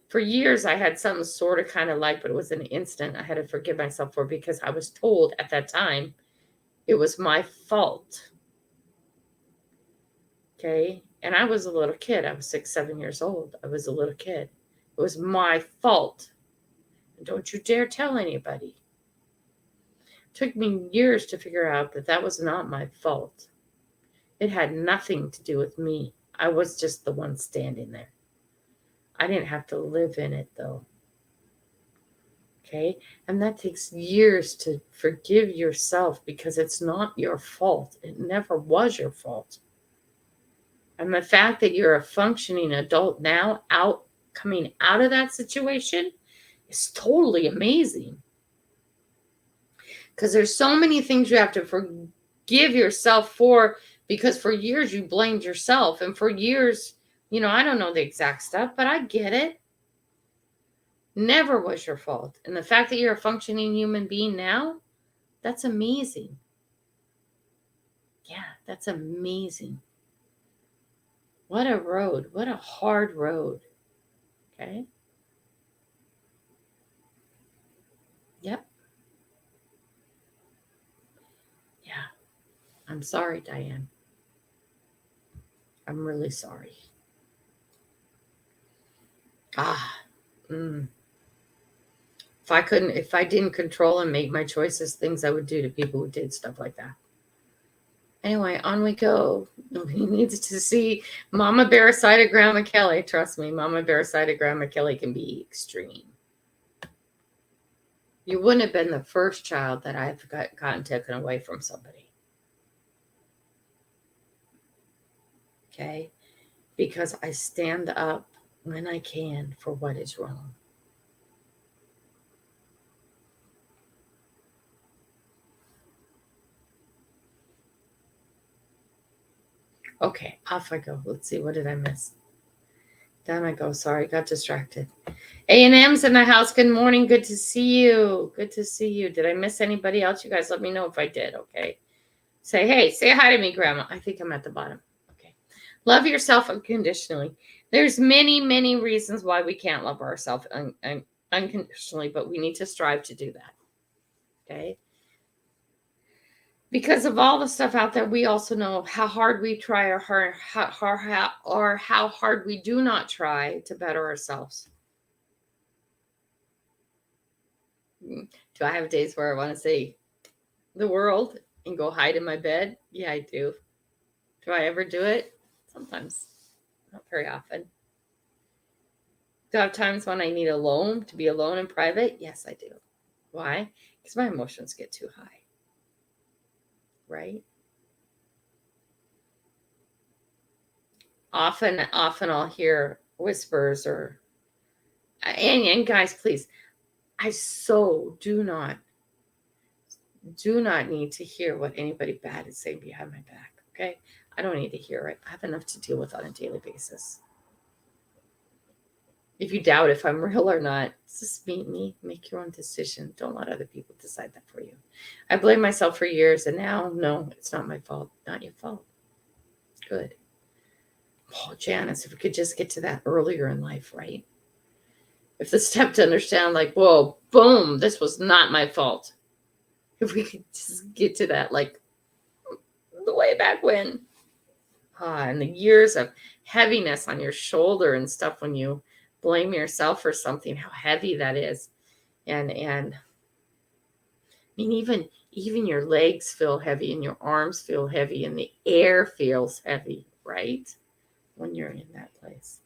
For years, I had something sort of kind of like, but it was an instant I had to forgive myself for, because I was told at that time it was my fault. Okay. And I was a little kid. I was 6, 7 years old. I was a little kid. It was my fault. And don't you dare tell anybody. It took me years to figure out that that was not my fault. It had nothing to do with me. I was just the one standing there. I didn't have to live in it, though. Okay. And that takes years to forgive yourself, because it's not your fault. It never was your fault. And the fact that you're a functioning adult now, coming out of that situation, is totally amazing. Because there's so many things you have to forgive yourself for, because for years you blamed yourself. And for years, I don't know the exact stuff, but I get it. Never was your fault. And the fact that you're a functioning human being now, that's amazing. Yeah, that's amazing. What a road. What a hard road. Okay. Yep. Yeah. I'm sorry, Diane. I'm really sorry. If I didn't control and make my choices, things I would do to people who did stuff like that. Anyway, on we go. Nobody needs to see Mama Bear side of Grandma Kelly. Trust me, Mama Bear side of Grandma Kelly can be extreme. You wouldn't have been the first child that I've gotten taken away from somebody. Okay? because I stand up when I can for what is wrong. Okay, off I go. Let's see, what did I miss? Down I go. Sorry, got distracted. A&M's in the house. Good morning. Good to see you. Good to see you. Did I miss anybody else? You guys let me know if I did, okay? Say hi to me, Grandma. I think I'm at the bottom. Okay. Love yourself unconditionally. There's many, many reasons why we can't love ourselves unconditionally, but we need to strive to do that, okay? Because of all the stuff out there, we also know how hard we try or how hard we do not try to better ourselves. Do I have days where I want to say the world and go hide in my bed? Yeah, I do. Do I ever do it? Sometimes. Not very often. Do I have times when I need alone, to be alone in private? Yes, I do. Why? Because my emotions get too high. Right? Often I'll hear whispers and guys, please, I so do not need to hear what anybody bad is saying behind my back. Okay? I don't need to hear it. I have enough to deal with on a daily basis. If you doubt if I'm real or not, just meet me. Make your own decision. Don't let other people decide that for you. I blame myself for years, and now, no, it's not my fault. Not your fault. Good. Oh, Janice, if we could just get to that earlier in life, right? If the step to understand, like, whoa, boom, this was not my fault. If we could just get to that, like, the way back when. And the years of heaviness on your shoulder and stuff when you blame yourself for something, how heavy that is. And I mean, even your legs feel heavy and your arms feel heavy and the air feels heavy, right? When you're in that place.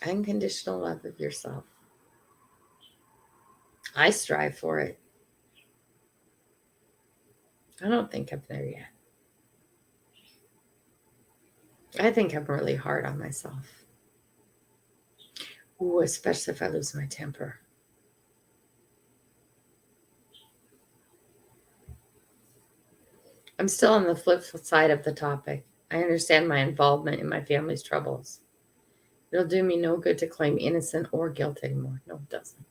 Unconditional love of yourself. I strive for it. I don't think I'm there yet. I think I'm really hard on myself. Ooh, especially if I lose my temper. I'm still on the flip side of the topic. I understand my involvement in my family's troubles. It'll do me no good to claim innocent or guilt anymore. No, it doesn't.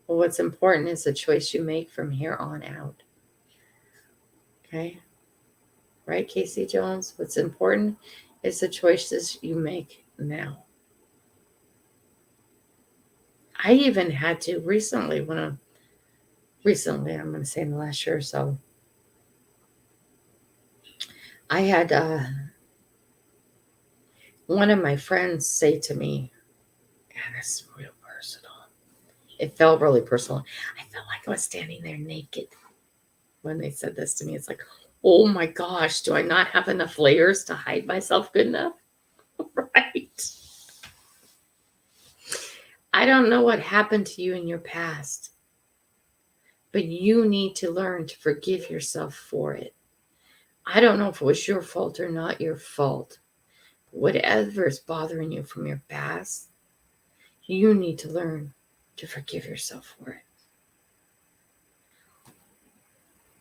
Well, what's important is the choice you make from here on out. Okay? Right, Casey Jones? What's important is the choices you make now. I even had to recently, I'm going to say in the last year or so, I had one of my friends say to me, and this is real personal. It felt really personal. I felt like I was standing there naked when they said this to me. It's like, oh my gosh, do I not have enough layers to hide myself good enough? Right? I don't know what happened to you in your past, but you need to learn to forgive yourself for it. I don't know if it was your fault or not your fault. Whatever is bothering you from your past, you need to learn to forgive yourself for it.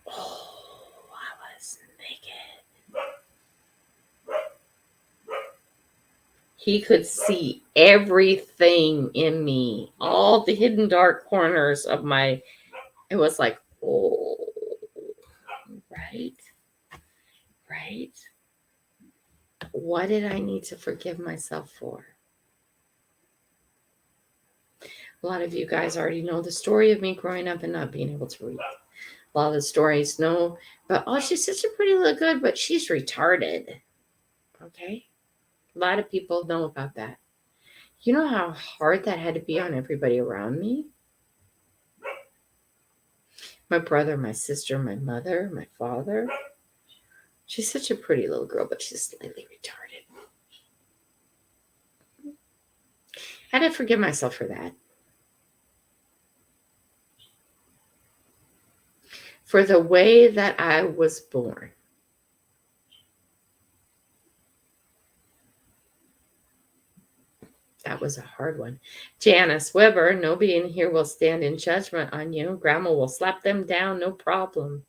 Oh, I was naked. He could see everything in me, all the hidden dark corners of my, it was like, oh, right? What did I need to forgive myself for? A lot of you guys already know the story of me growing up and not being able to read. A lot of the stories know, but oh, she's such a pretty little good, but she's retarded. Okay? A lot of people know about that. You know how hard that had to be on everybody around me? My brother, my sister, my mother, my father. She's such a pretty little girl, but she's slightly retarded. I had to forgive myself for that. for the way that I was born. That was a hard one. Janice Weber, nobody in here will stand in judgment on you. Grandma will slap them down, no problem.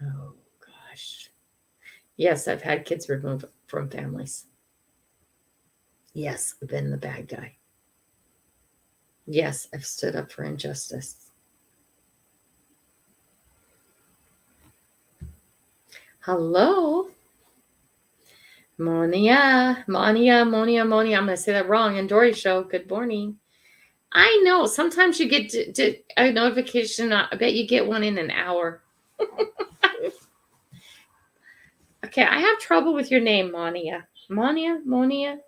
Oh, gosh. Yes, I've had kids removed from families. Yes, I've been the bad guy. Yes, I've stood up for injustice. Hello? Monia. I'm going to say that wrong. And Dory Show, good morning. I know. Sometimes you get a notification. I bet you get one in an hour. Okay, I have trouble with your name, Monia. Monia.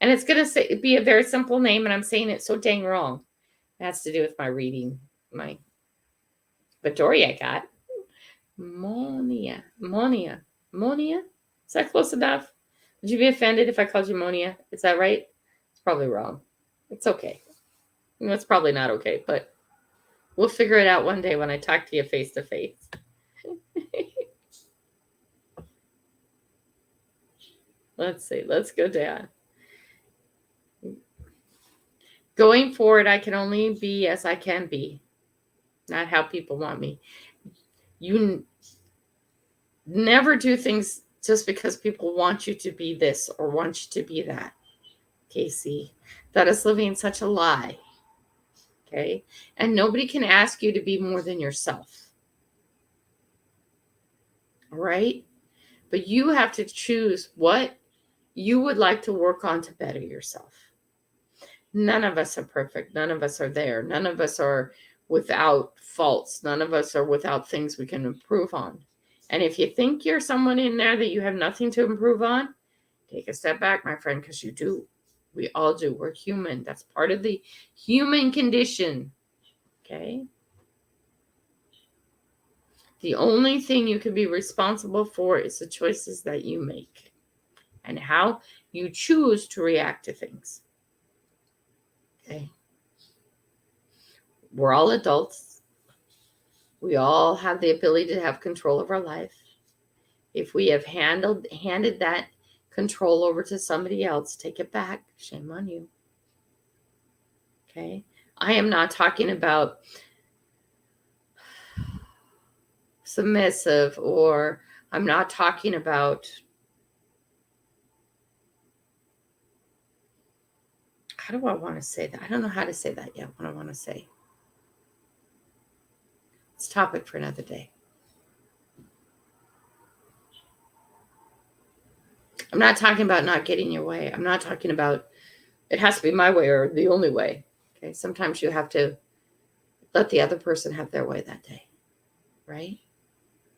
And it's going to be a very simple name, and I'm saying it so dang wrong. It has to do with my reading. But Dory I got. Monia. Is that close enough? Would you be offended if I called you Monia? Is that right? It's probably wrong. It's okay. It's probably not okay, but we'll figure it out one day when I talk to you face to face. Let's see. Let's go down. Going forward, I can only be as I can be, not how people want me. You never do things just because people want you to be this or want you to be that. Casey, that is living such a lie. Okay? And nobody can ask you to be more than yourself. All right? But you have to choose what you would like to work on to better yourself. None of us are perfect. None of us are there. None of us are without faults. None of us are without things we can improve on. And if you think you're someone in there that you have nothing to improve on, take a step back, my friend, because you do. We all do. We're human. That's part of the human condition. Okay? The only thing you can be responsible for is the choices that you make and how you choose to react to things. Okay? We're all adults. We all have the ability to have control of our life. If we have handed that control over to somebody else, take it back. Shame on you. Okay? I am not talking about submissive, or I'm not talking about, how do I want to say that? I don't know how to say that yet, what I want to say. It's a topic for another day. I'm not talking about not getting your way. I'm not talking about it has to be my way or the only way. Okay, sometimes you have to let the other person have their way that day, right?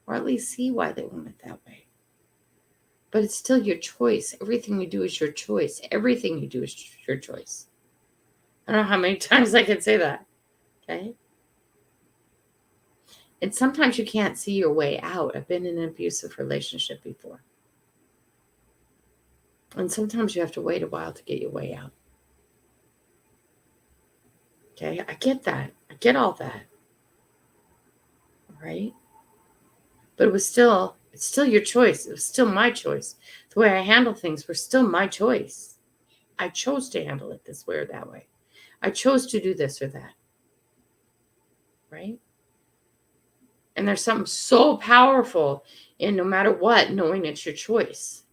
Or at least see why they want it that way. But it's still your choice. Everything you do is your choice. Everything you do is your choice. I don't know how many times I can say that. Okay? And sometimes you can't see your way out. I've been in an abusive relationship before. And sometimes you have to wait a while to get your way out. Okay? I get that. I get all that. Right? But it's still your choice. It was still my choice. The way I handle things was still my choice. I chose to handle it this way or that way. I chose to do this or that. Right? And there's something so powerful in no matter what, knowing it's your choice.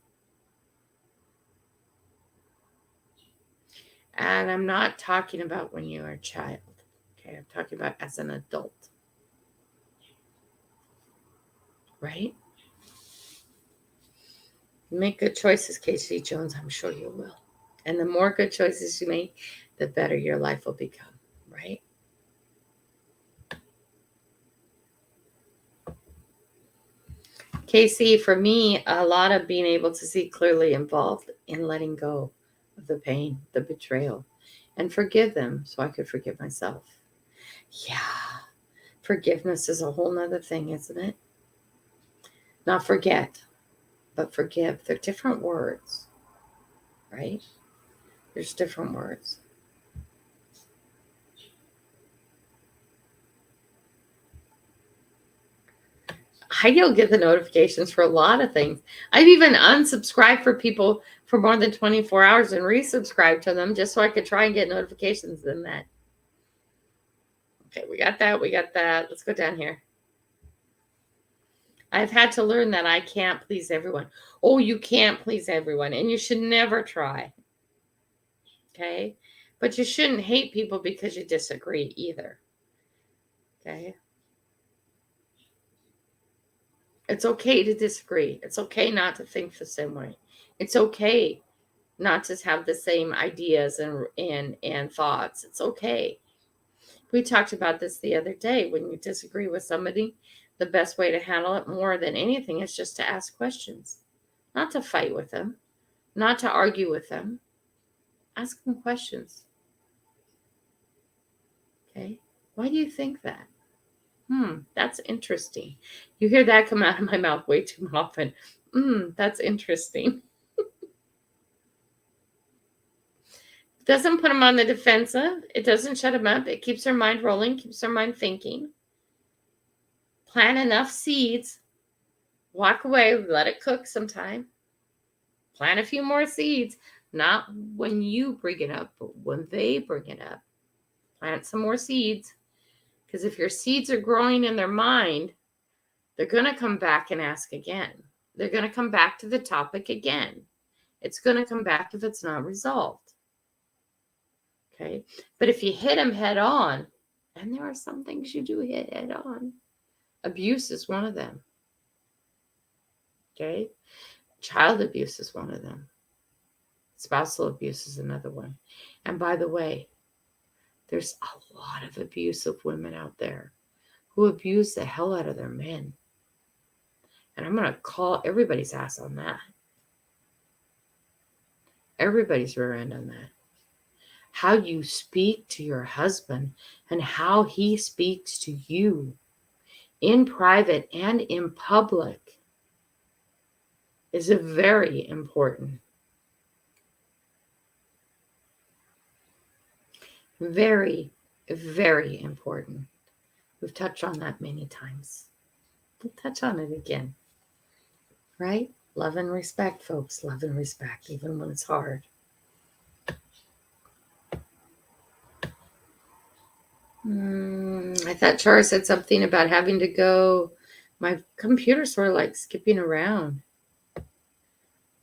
And I'm not talking about when you were a child. Okay, I'm talking about as an adult. Right? Make good choices, Casey Jones. I'm sure you will. And the more good choices you make, the better your life will become. Right? Casey, for me, a lot of being able to see clearly involved in letting go of the pain, the betrayal, and forgive them so I could forgive myself. Yeah. Forgiveness is a whole nother thing, isn't it? Not forget, but forgive. They're different words, right? There's different words. I don't get the notifications for a lot of things. I've even unsubscribed for people for more than 24 hours and resubscribed to them just so I could try and get notifications in that. Okay, we got that. We got that. Let's go down here. I've had to learn that I can't please everyone. Oh, you can't please everyone, and you should never try. Okay? But you shouldn't hate people because you disagree either. Okay? It's okay to disagree. It's okay not to think the same way. It's okay not to have the same ideas and thoughts. It's okay. We talked about this the other day. When you disagree with somebody, the best way to handle it more than anything is just to ask questions, not to fight with them, not to argue with them. Ask them questions. Okay. Why do you think that? That's interesting. You hear that come out of my mouth way too often. That's interesting. Doesn't put them on the defensive. It doesn't shut them up. It keeps their mind rolling, keeps their mind thinking. Plant enough seeds. Walk away, let it cook some time. Plant a few more seeds. Not when you bring it up, but when they bring it up. Plant some more seeds. Because if your seeds are growing in their mind, they're going to come back and ask again. They're going to come back to the topic again. It's going to come back if it's not resolved. Okay. But if you hit them head on, and there are some things you do hit head on, abuse is one of them. Okay. Child abuse is one of them. Spousal abuse is another one. And by the way, there's a lot of abusive women out there who abuse the hell out of their men. And I'm going to call everybody's ass on that. Everybody's rear end on that. How you speak to your husband and how he speaks to you in private and in public is very important. Very, very important. We've touched on that many times. We'll touch on it again. Right? Love and respect, folks. Love and respect, even when it's hard. I thought Chara said something about having to go. My computer's sort of like skipping around.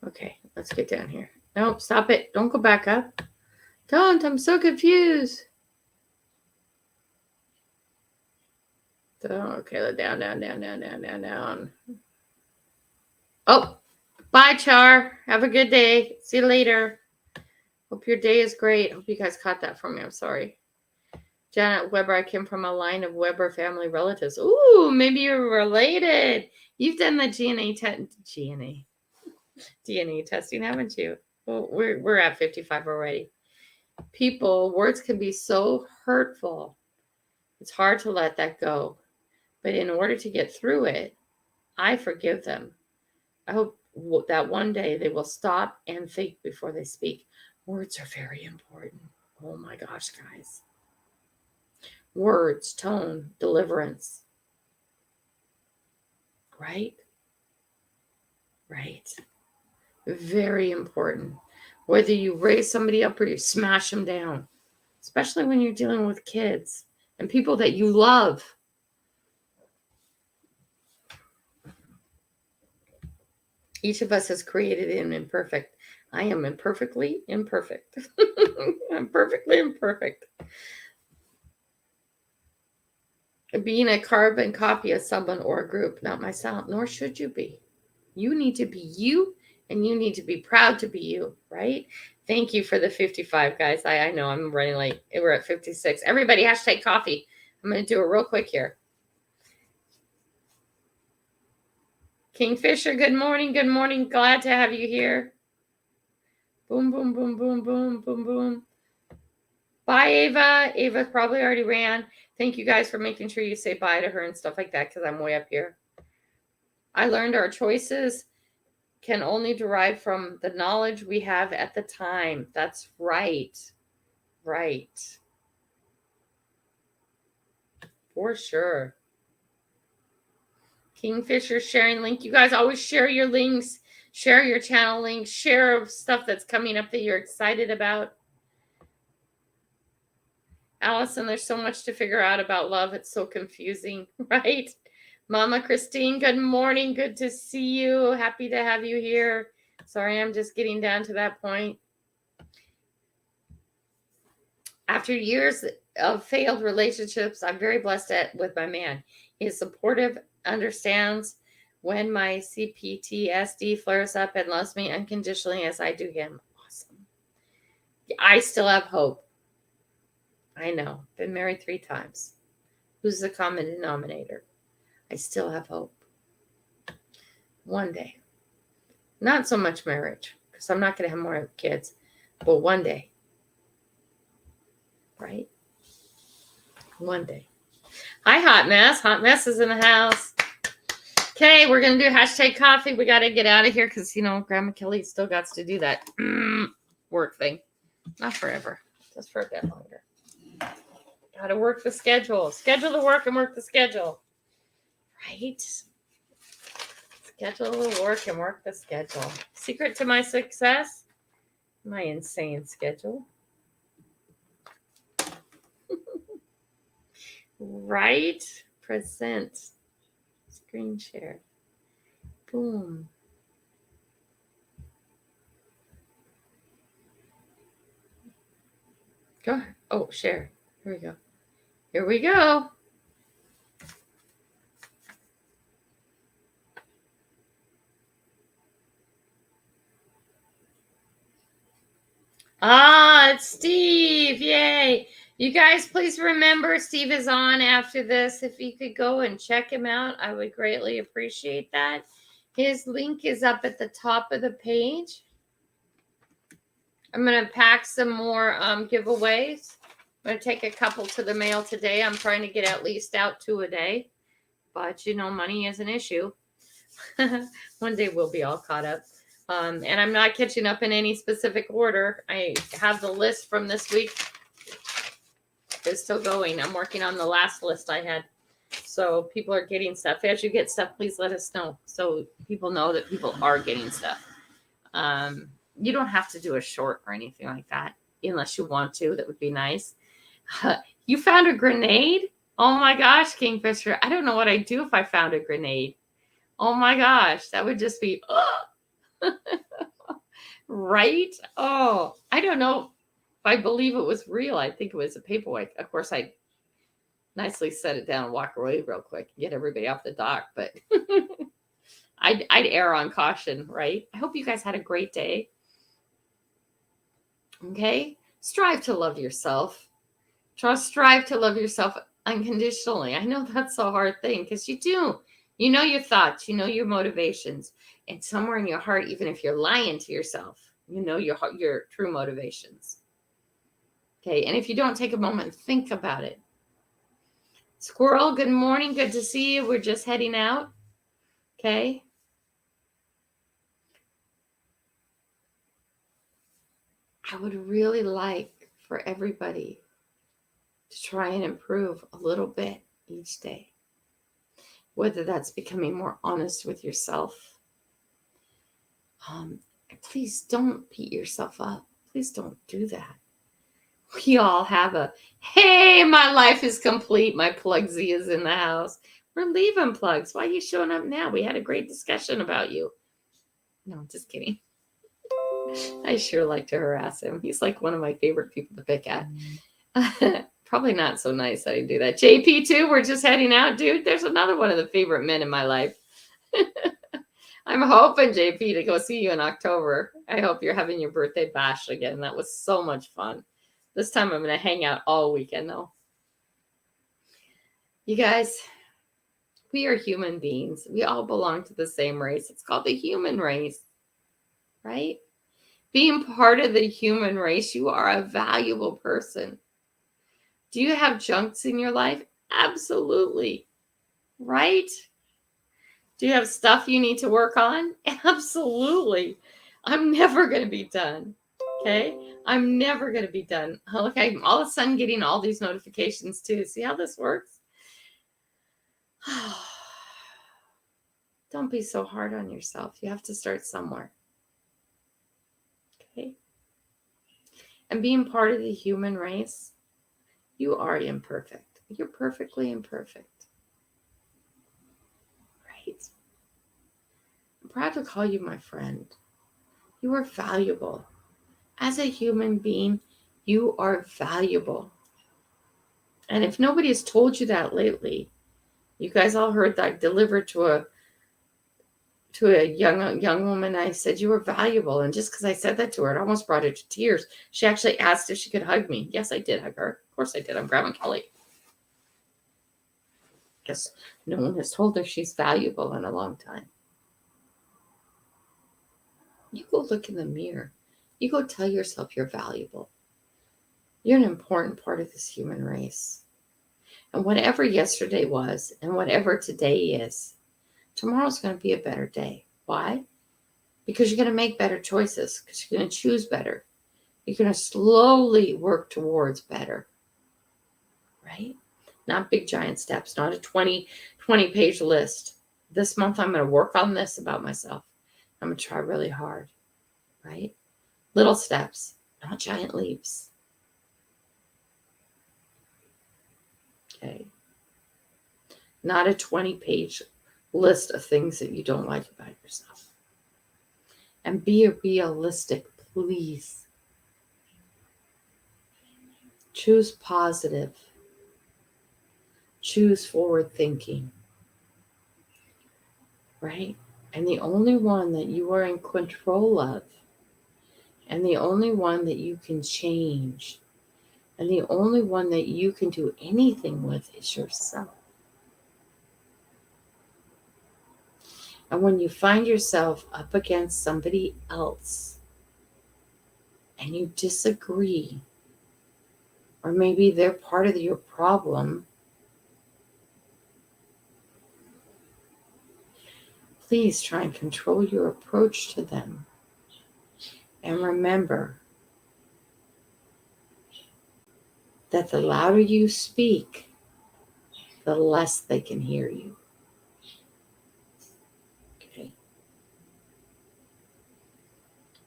Okay, let's get down here. No, stop it. Don't go back up. Don't. I'm so confused. So, okay, down. Oh, bye, Char. Have a good day. See you later. Hope your day is great. Hope you guys caught that from me. I'm sorry. Janet Weber, I came from a line of Weber family relatives. Ooh, maybe you're related. You've done the DNA testing, haven't you? Well, we're at 55 already. Words can be so hurtful. It's hard to let that go. But in order to get through it, I forgive them. I hope that one day they will stop and think before they speak. Words are very important. Oh my gosh, guys. Words, tone, deliverance. Right? Right. Very important. Whether you raise somebody up or you smash them down, especially when you're dealing with kids and people that you love. Each of us is created and imperfect. I am imperfectly imperfect. I'm perfectly imperfect. Being a carbon copy of someone or a group, not myself, nor should you be. You need to be you, and you need to be proud to be you, right? Thank you for the 55, guys. I know I'm running late. We're at 56. Everybody, hashtag coffee. I'm going to do it real quick here. Kingfisher, good morning. Good morning. Glad to have you here. Boom, boom, boom, boom, boom, boom, boom. Bye, Ava. Ava probably already ran. Thank you guys for making sure you say bye to her and stuff like that because I'm way up here. I learned our choices can only derive from the knowledge we have at the time. That's right. Right. For sure. Kingfisher sharing link. You guys always share your links, share your channel links, share stuff that's coming up that you're excited about. Allison, there's so much to figure out about love. It's so confusing, right? Mama Christine, good morning. Good to see you. Happy to have you here. Sorry, I'm just getting down to that point. After years of failed relationships, I'm very blessed with my man. He is supportive, understands when my CPTSD flares up, and loves me unconditionally as I do him. Awesome. I still have hope. I know. Been married 3 times. Who's the common denominator? I still have hope. One day. Not so much marriage, because I'm not going to have more kids, but one day. Right? One day. Hi, Hot Mess. Hot Mess is in the house. Okay, we're going to do hashtag coffee. We got to get out of here because, Grandma Kelly still got to do that work thing. Not forever. Just for a bit longer. Got to work the schedule. Schedule the work and work the schedule. Right? Schedule the work and work the schedule. Secret to my success? My insane schedule. Right? Present. Screen share. Boom. Go ahead. Oh, share. Here we go. Here we go. It's Steve. Yay. You guys, please remember Steve is on after this. If you could go and check him out, I would greatly appreciate that. His link is up at the top of the page. I'm going to pack some more giveaways. I'm going to take a couple to the mail today. I'm trying to get at least out 2 a day. But, money is an issue. One day we'll be all caught up. And I'm not catching up in any specific order. I have the list from this week. It's still going. I'm working on the last list I had. So people are getting stuff. As you get stuff, please let us know. So people know that people are getting stuff. You don't have to do a short or anything like that. Unless you want to. That would be nice. You found a grenade? Oh my gosh, Kingfisher. I don't know what I'd do if I found a grenade. Oh my gosh. That would just be... right? Oh, I don't know. I believe it was real. I think it was a paperweight. Of course, I nicely set it down and walk away real quick and get everybody off the dock. But I'd err on caution, right? I hope you guys had a great day. Okay? Strive to love yourself. Strive to love yourself unconditionally. I know that's a hard thing because you do. You know your thoughts. You know your motivations. And somewhere in your heart, even if you're lying to yourself, you know your true motivations. Okay, and if you don't take a moment, think about it. Squirrel, good morning. Good to see you. We're just heading out. Okay. I would really like for everybody to try and improve a little bit each day. Whether that's becoming more honest with yourself. Please don't beat yourself up. Please don't do that. We all have hey, my life is complete. My Plugsy is in the house. We're leaving, Plugs. Why are you showing up now? We had a great discussion about you. No, just kidding. I sure like to harass him. He's like one of my favorite people to pick at. Probably not so nice that I do that. JP too, we're just heading out, dude. There's another one of the favorite men in my life. I'm hoping, JP, to go see you in October. I hope you're having your birthday bash again. That was so much fun. This time I'm going to hang out all weekend, though. You guys, we are human beings. We all belong to the same race. It's called the human race, right? Being part of the human race, you are a valuable person. Do you have junks in your life? Absolutely. Right? Do you have stuff you need to work on? Absolutely. I'm never going to be done. Okay? I'm never going to be done. Look, I'm all of a sudden getting all these notifications too. See how this works? Don't be so hard on yourself. You have to start somewhere. Okay? And being part of the human race, you are imperfect. You're perfectly imperfect. Right? I'm proud to call you my friend. You are valuable. As a human being, you are valuable. And if nobody has told you that lately, you guys all heard that delivered to a young woman. I said you were valuable, and just because I said that to her, it almost brought her to tears. She actually asked if she could hug me. Yes, I did hug her. Of course I did. I'm Grandma Kelly. Guess no one has told her she's valuable in a long time. You go look in the mirror. You go tell yourself you're valuable. You're an important part of this human race. And whatever yesterday was and whatever today is, tomorrow's going to be a better day. Why? Because you're going to make better choices, because you're going to choose better. You're going to slowly work towards better, right? Not big giant steps, not a 20-page list. This month I'm going to work on this about myself. I'm going to try really hard, right? Little steps, not giant leaps. Okay. Not a 20-page list of things that you don't like about yourself. And be realistic, please. Choose positive. Choose forward thinking. Right? And the only one that you are in control of, and the only one that you can change, and the only one that you can do anything with is yourself. And when you find yourself up against somebody else and you disagree, or maybe they're part of your problem, please try and control your approach to them. And remember that the louder you speak, the less they can hear you. Okay?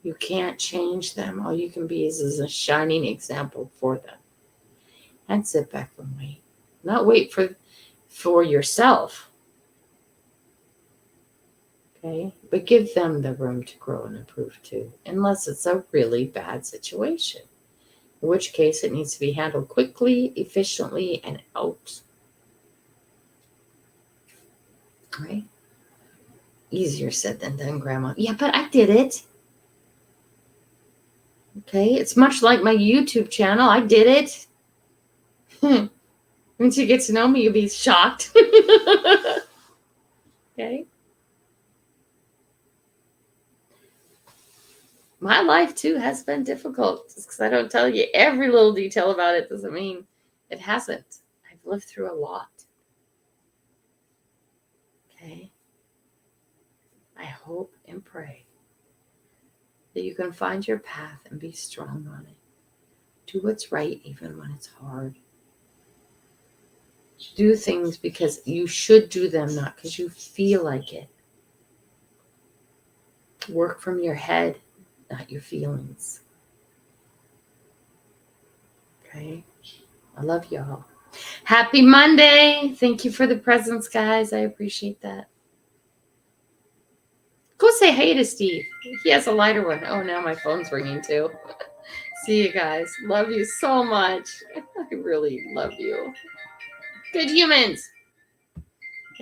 You can't change them. All you can be is a shining example for them. And sit back and wait. Not wait for yourself. Okay? But give them the room to grow and improve too. Unless it's a really bad situation. In which case it needs to be handled quickly, efficiently, and out. Right? Easier said than done, Grandma. Yeah, but I did it. Okay? It's much like my YouTube channel. I did it. Once you get to know me, you'll be shocked. Okay? My life, too, has been difficult. Just because I don't tell you every little detail about it doesn't mean it hasn't. I've lived through a lot. Okay? I hope and pray that you can find your path and be strong on it. Do what's right even when it's hard. Do things because you should do them, not because you feel like it. Work from your head, not your feelings. Okay? I love y'all. Happy Monday. Thank you for the presents, guys. I appreciate that. Go say hey to Steve. He has a lighter one. Oh, now my phone's ringing too. See you guys. Love you so much. I really love you. Good humans.